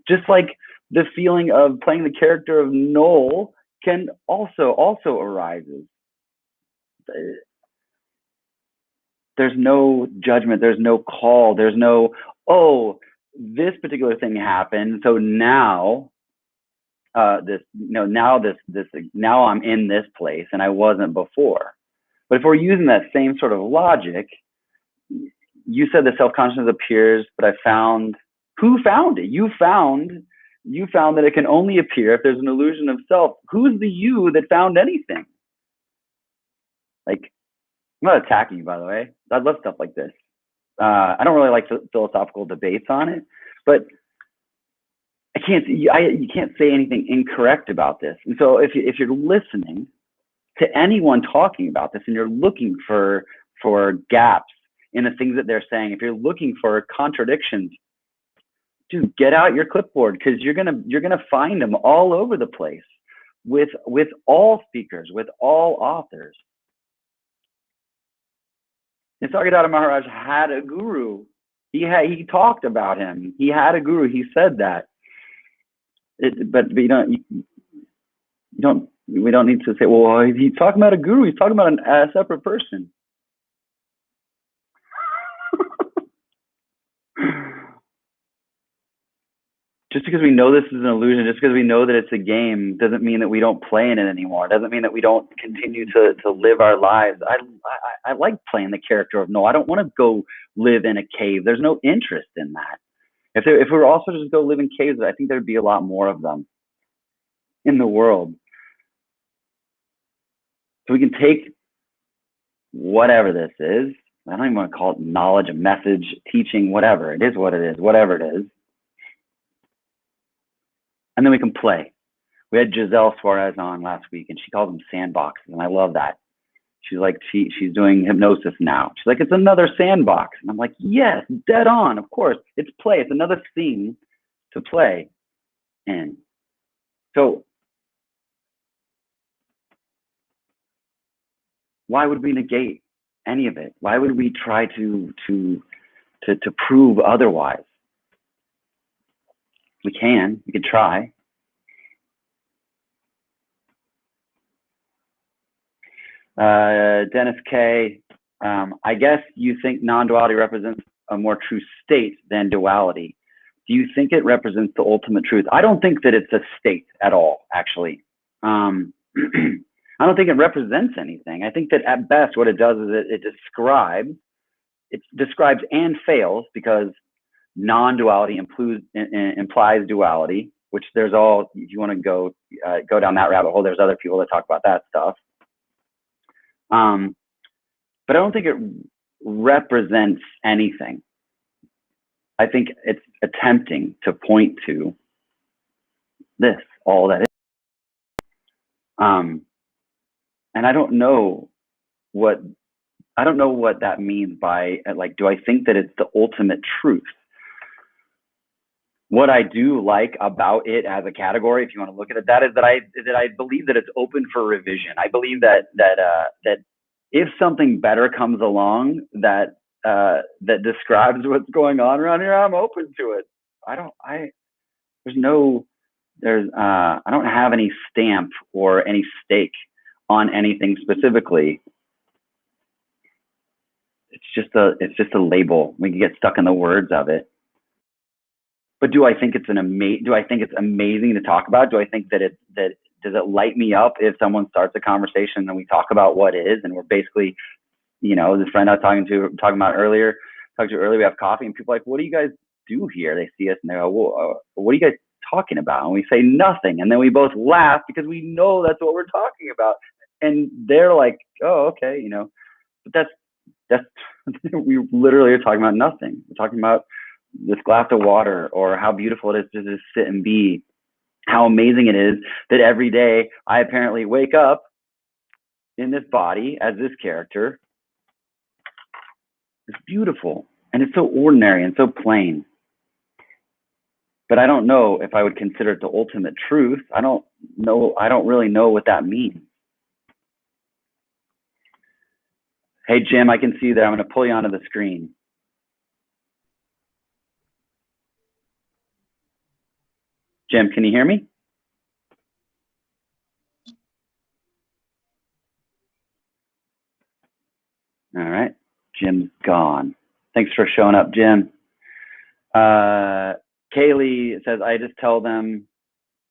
just like the feeling of playing the character of Noel can also arises. There's no judgment. There's no call. There's no, oh, this particular thing happened, so now now I'm in this place and I wasn't before. But if we're using that same sort of logic, you said the self-consciousness appears, but I found, who found it? You found You found that it can only appear if there's an illusion of self. Who's the you that found anything? Like, I'm not attacking you, by the way. I love stuff like this. I don't really like philosophical debates on it, but you can't say anything incorrect about this. And so if you're listening to anyone talking about this and you're looking for gaps in the things that they're saying, if you're looking for contradictions, dude, get out your clipboard, because you're gonna find them all over the place with all speakers, with all authors. Nisargadatta Maharaj had a guru. He talked about him. He had a guru. He said that. But we don't need to say, well, he's talking about a guru. He's talking about a separate person. Just because we know this is an illusion, just because we know that it's a game, doesn't mean that we don't play in it anymore. It doesn't mean that we don't continue to live our lives. I like playing the character of Noel. I don't want to go live in a cave. There's no interest in that. If we were also to just go live in caves, I think there'd be a lot more of them in the world. So we can take whatever this is. I don't even want to call it knowledge, a message, teaching, whatever. It is what it is, whatever it is. And then we can play. We had Giselle Suarez on last week, and she called them sandboxes, and I love that. She's like, she's doing hypnosis now. She's like, it's another sandbox. And I'm like, yes, dead on, of course. It's play. It's another thing to play in. So why would we negate any of it? Why would we try to prove otherwise? We can try. Dennis K, I guess you think non-duality represents a more true state than duality. Do you think it represents the ultimate truth? I don't think that it's a state at all, actually. I don't think it represents anything. I think that at best what it does is it describes and fails, because non-duality implies duality, which there's all, if you want to go down that rabbit hole, there's other people that talk about that stuff. But I don't think it represents anything. I think it's attempting to point to this, all that is. And I don't know what that means by, like, do I think that it's the ultimate truth? What I do like about it as a category, if you want to look at it, that is that I believe that it's open for revision. I believe that if something better comes along that describes what's going on around here, I'm open to it. I don't have any stamp or any stake on anything specifically. It's just a label. We can get stuck in the words of it. But do I think it's amazing to talk about? Do I think that does it light me up if someone starts a conversation and we talk about what is, and we're basically, this friend I was talking to earlier, we have coffee, and people are like, what do you guys do here? They see us and they go, well, what are you guys talking about? And we say nothing, and then we both laugh because we know that's what we're talking about, and they're like, oh, okay, but that's we literally are talking about nothing. We're talking about this glass of water, or how beautiful it is to just sit and be, how amazing it is that every day I apparently wake up in this body as this character. It's beautiful, and it's so ordinary and so plain. But I don't know if I would consider it the ultimate truth. I don't really know what that means. Hey, Jim, I can see you there. I'm going to pull you onto the screen. Jim, can you hear me? All right. Jim's gone. Thanks for showing up, Jim. Kaylee says, I just tell them,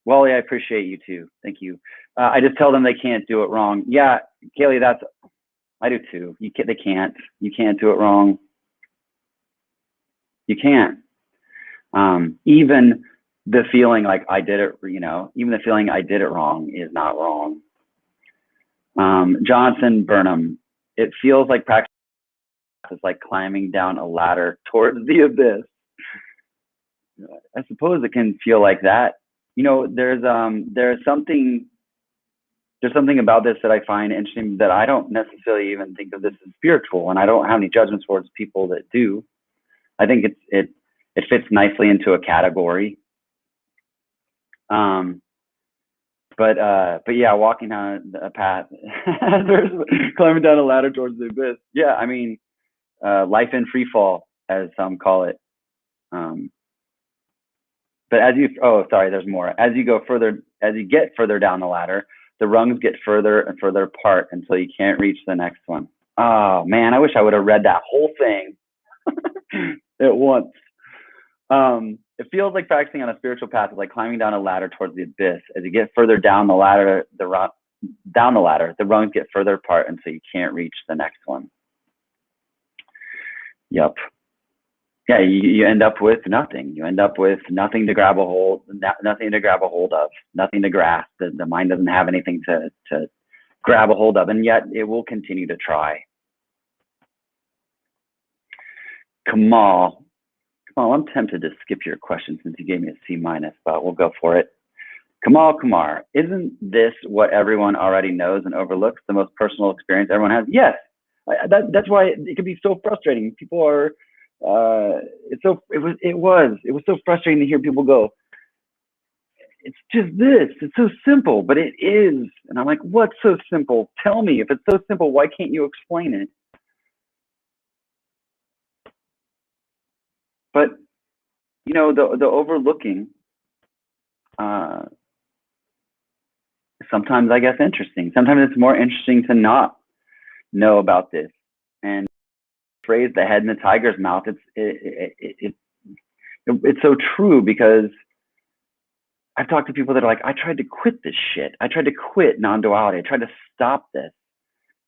Wally, I appreciate you too. Thank you. I just tell them they can't do it wrong. Yeah, Kaylee, I do too. They can't. You can't do it wrong. You can't. Even the feeling like I did it, even the feeling I did it wrong is not wrong. Jonathan Burnham, it feels like practice is like climbing down a ladder towards the abyss. I suppose it can feel like that. There's something about this that I find interesting, that I don't necessarily even think of this as spiritual, and I don't have any judgments towards people that do. I think it fits nicely into a category. But yeah, walking down a path, there's climbing down a ladder towards the abyss. Yeah, I mean, life in free fall, as some call it. But there's more. As you get further down the ladder, the rungs get further and further apart until you can't reach the next one. Oh man, I wish I would have read that whole thing at once. It feels like practicing on a spiritual path is like climbing down a ladder towards the abyss. As you get further down the ladder, the rungs get further apart until you can't reach the next one. Yep. Yeah, you end up with nothing. You end up with nothing to grab a hold, nothing to grab a hold of, nothing to grasp. The mind doesn't have anything to grab a hold of, and yet it will continue to try. Kamal, I'm tempted to skip your question since you gave me a C-, but we'll go for it. Kamal Kumar, isn't this what everyone already knows and overlooks, the most personal experience everyone has? Yes, that's why it can be so frustrating. People are, it was so frustrating to hear people go, it's just this, it's so simple, but it is. And I'm like, what's so simple? Tell me, if it's so simple, why can't you explain it? But, the overlooking, sometimes I guess interesting. Sometimes it's more interesting to not know about this. And the phrase "the head in the tiger's mouth," it's so true, because I've talked to people that are like, I tried to quit this shit. I tried to quit non-duality. I tried to stop this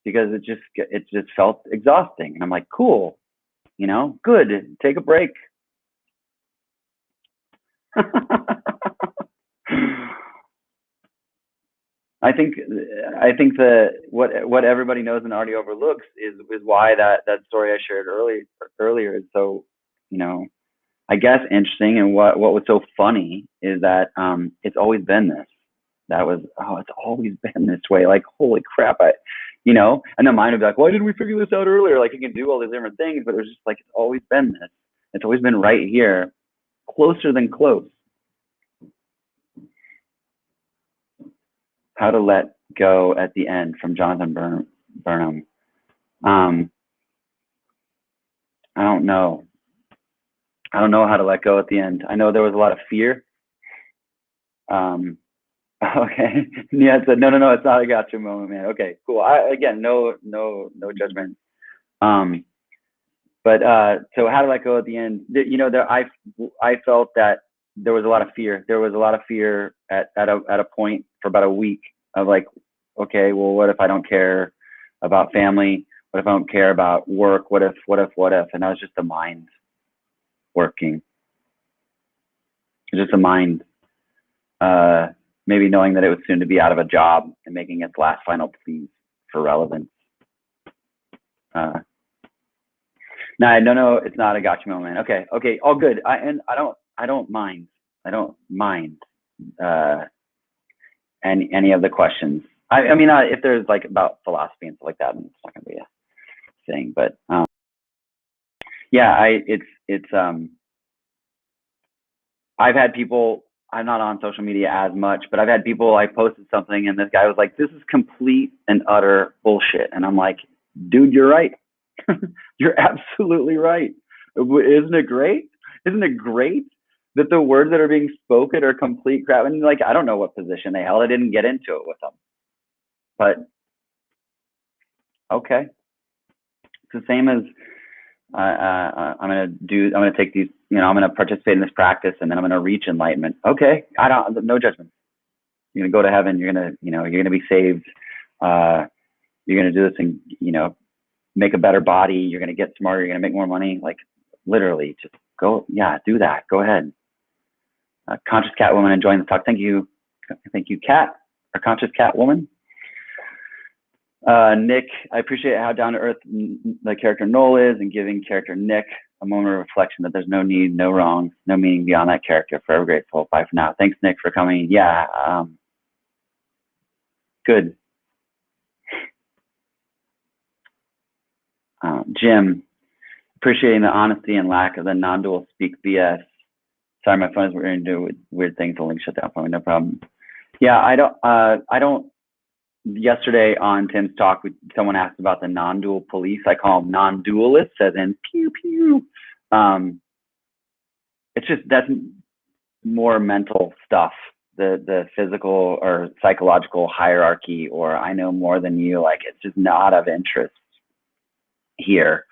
because it just felt exhausting. And I'm like, cool, good, take a break. I think that what everybody knows and already overlooks is why that story I shared earlier is so, I guess interesting. And what was so funny is that it's always been this. It's always been this way. Like, holy crap, and the mind would be like, why didn't we figure this out earlier? Like, you can do all these different things, but it was just like, it's always been this. It's always been right here, closer than close. How to let go at the end, from Jonathan Burnham. I don't know. I don't know how to let go at the end. I know there was a lot of fear. Okay. Nia said, no, it's not a gotcha moment, man. Okay, cool. No judgment. But so how to let go at the end? I felt that there was a lot of fear. There was a lot of fear at a point for about a week of like, okay, well, what if I don't care about family? What if I don't care about work? What if? And that was just the mind working. Just the mind, maybe knowing that it was soon to be out of a job and making its last final plea for relevance. No, it's not a gotcha moment. Okay, all good. I don't mind any of the questions. I mean, if there's like about philosophy and stuff like that, it's not gonna be a thing. But yeah, I've had people. I'm not on social media as much, but I've had people. I posted something, and this guy was like, "This is complete and utter bullshit," and I'm like, "Dude, you're right. You're absolutely right. Isn't it great? Isn't it great that the words that are being spoken are complete crap?" And like, I don't know what position they held. I didn't get into it with them, but okay. It's the same as I'm gonna take these. I'm gonna participate in this practice, and then I'm gonna reach enlightenment. Okay, no judgment. You're gonna go to heaven. You're gonna be saved. You're gonna do this and make a better body. You're gonna get smarter. You're gonna make more money. Like, literally, just go. Yeah, do that. Go ahead. Conscious Cat Woman enjoying the talk. Thank you, Cat, or Conscious Cat Woman. Nick, I appreciate how down to earth the character Noel is, and giving character Nick a moment of reflection that there's no need, no wrongs, no meaning beyond that character. Forever grateful. Bye for now. Thanks, Nick, for coming. Yeah, good. Jim, appreciating the honesty and lack of the non-dual speak BS. Sorry, my phone is weird, do weird things. The link shut down for me. No problem. Yeah, I don't. Yesterday on Tim's talk, someone asked about the non-dual police. I call them non-dualists, as in pew pew. It's just, that's more mental stuff. The physical or psychological hierarchy, or I know more than you, like, it's just not of interest here.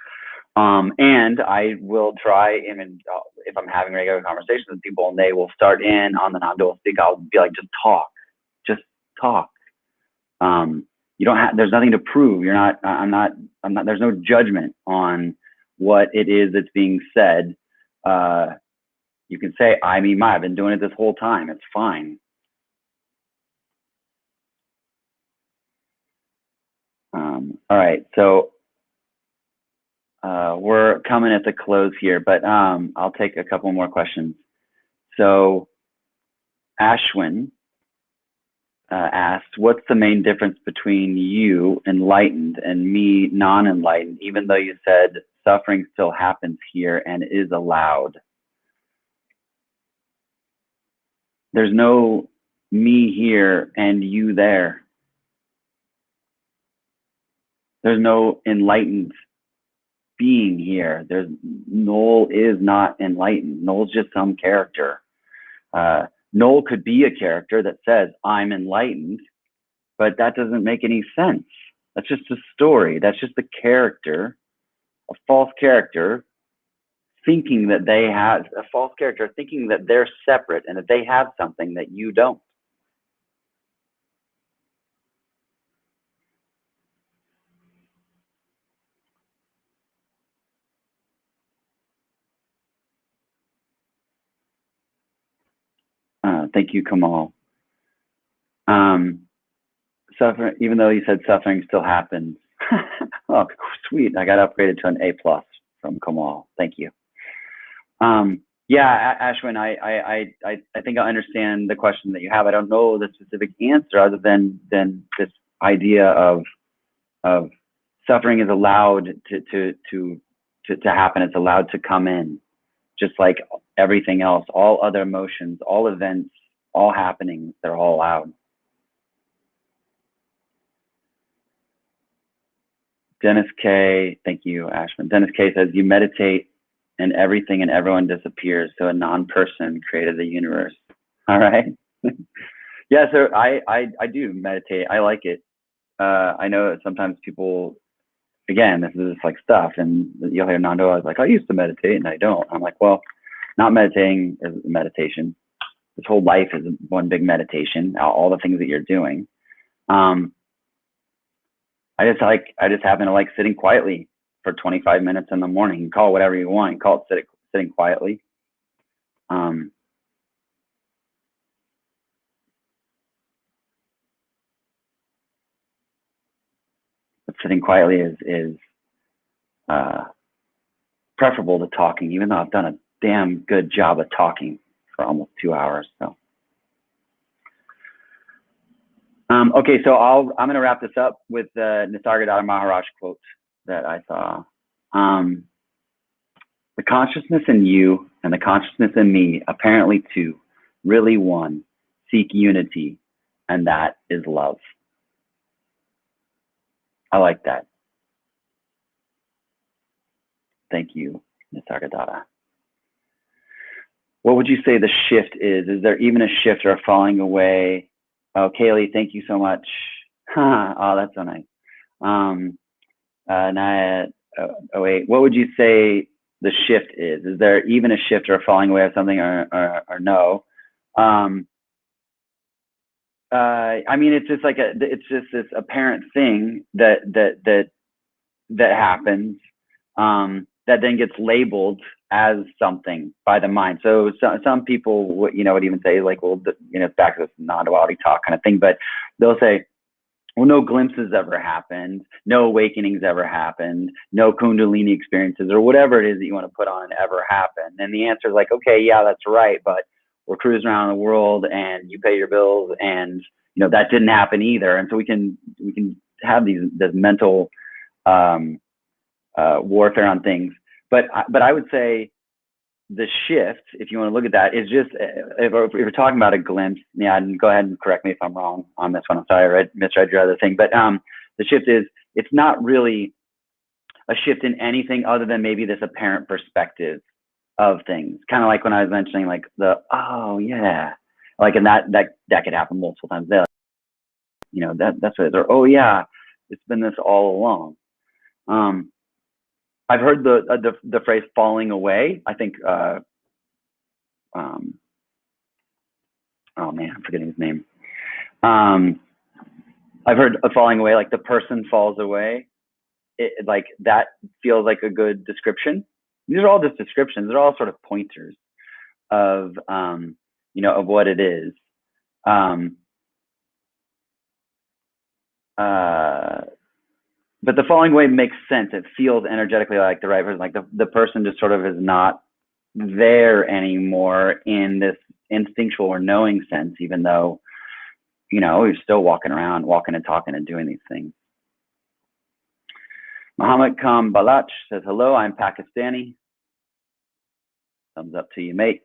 And I will try, and if I'm having regular conversations with people and they will start in on the non-dual speak, I'll be like, just talk. You don't have, there's nothing to prove. You're not, I'm not, there's no judgment on what it is that's being said. You can say, I mean, I've been doing it this whole time. It's fine. All right. So we're coming at the close here, but I'll take a couple more questions. So Ashwin asked, what's the main difference between you, enlightened, and me, non-enlightened, even though you said suffering still happens here and is allowed? There's no me here and you there. There's no enlightened being here. Noel is not enlightened. Noel's just some character. Noel could be a character that says, I'm enlightened, but that doesn't make any sense. That's just a story. That's just a character, a false character, thinking that they have, a false character thinking that they're separate and that they have something that you don't. Thank you, Kamal. Suffering, even though you said suffering still happens. Oh, sweet. I got upgraded to an A+ from Kamal. Thank you. Yeah, Ashwin, I think I understand the question that you have. I don't know the specific answer other than this idea of suffering is allowed to happen. It's allowed to come in, just like everything else. All other emotions, all events, all happenings, they're all allowed. Dennis K, thank you, Ashman. Dennis K says, you meditate and everything and everyone disappears, so a non-person created the universe. All right. Yeah, so I do meditate. I like it. I know that sometimes people, again, this is just like stuff, and you'll hear Nando, I was like, I used to meditate and I don't. I'm like, well, not meditating is meditation. This whole life is one big meditation, all the things that you're doing. I just happen to like sitting quietly for 25 minutes in the morning. You can call it whatever you want. You call it sitting quietly. But sitting quietly is preferable to talking, even though I've done a damn good job of talking for almost 2 hours. So, okay, so I'm going to wrap this up with the Nisargadatta Maharaj quote that I saw. The consciousness in you and the consciousness in me, apparently two, really one, seek unity, and that is love. I like that. Thank you, Nisargadatta. What would you say the shift is? Is there even a shift or a falling away? Oh, Kaylee, thank you so much. Oh, that's so nice. Naya, oh wait, what would you say the shift is? Is there even a shift or a falling away of something, or no? I mean, it's just like it's just this apparent thing that happens. that then gets labeled as something by the mind. So some people would even say like, well, back to this non-duality talk kind of thing, but they'll say, well, no glimpses ever happened, no awakenings ever happened, no Kundalini experiences or whatever it is that you want to put on ever happened. And the answer is like, okay, yeah, that's right, but we're cruising around the world and you pay your bills and that didn't happen either. And so we can have this mental warfare on things. But I would say the shift, if you want to look at that, is just if we're talking about a glimpse. Yeah, and go ahead and correct me if I'm wrong on this one. I'm sorry, I misread your other thing. But the shift is, it's not really a shift in anything other than maybe this apparent perspective of things. Kind of like when I was mentioning like oh yeah, like, and that could happen multiple times. That's what it is. Or oh yeah, it's been this all along. I've heard the phrase falling away. I think, oh man, I'm forgetting his name. I've heard of falling away, like the person falls away. Like that feels like a good description. These are all just descriptions. They're all sort of pointers of, of what it is. But the falling away makes sense. It feels energetically like the right person, like the person just sort of is not there anymore in this instinctual or knowing sense, even though, you're still walking around, walking and talking and doing these things. Muhammad Kam Balach says, hello, I'm Pakistani. Thumbs up to you, mate.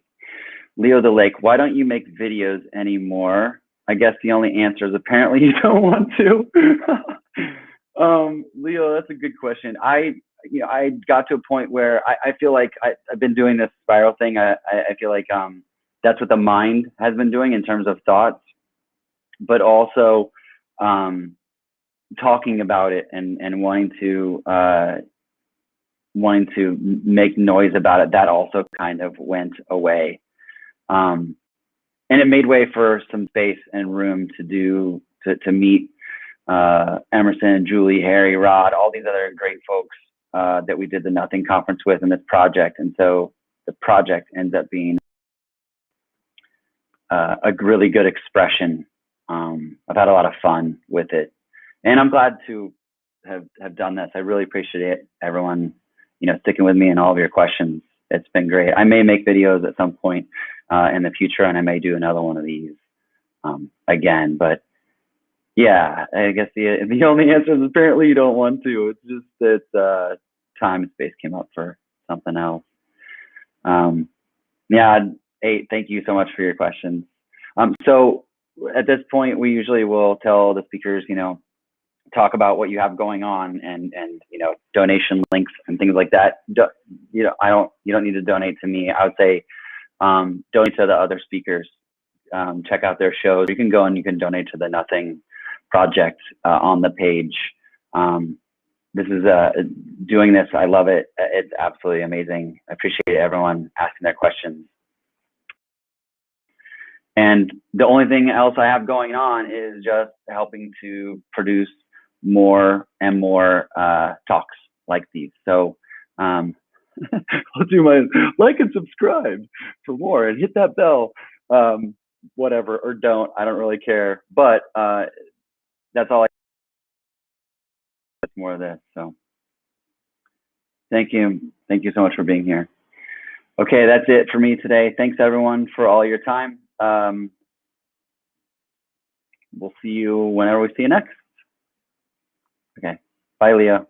Leo the Lake, why don't you make videos anymore? I guess the only answer is apparently you don't want to. Leo, that's a good question. I got to a point where I feel like I've been doing this spiral thing. I feel like that's what the mind has been doing in terms of thoughts, but also talking about it and wanting to make noise about it. That also kind of went away, and it made way for some space and room to meet Emerson, Julie, Harry, Rod, all these other great folks that we did the Nothing Conference with in this project. And so the project ends up being a really good expression. I've had a lot of fun with it, and I'm glad to have done this. I really appreciate everyone, sticking with me and all of your questions. It's been great. I may make videos at some point in the future, and I may do another one of these again, but yeah, I guess the only answer is apparently you don't want to. It's just that time and space came up for something else. Yeah, thank you so much for your questions. So at this point, we usually will tell the speakers, talk about what you have going on and donation links and things like that. You don't need to donate to me. I would say donate to the other speakers. Check out their shows. You can go and you can donate to the Nothing Project on the page. This is doing this. I love it. It's absolutely amazing. I appreciate everyone asking their questions. And the only thing else I have going on is just helping to produce more and more talks like these. So I'll do my like and subscribe for more and hit that bell, whatever, or don't. I don't really care. But that's all. That's more of this. So thank you so much for being here. Okay, that's it for me today. Thanks everyone for all your time. We'll see you whenever we see you next. Okay, bye, Leo.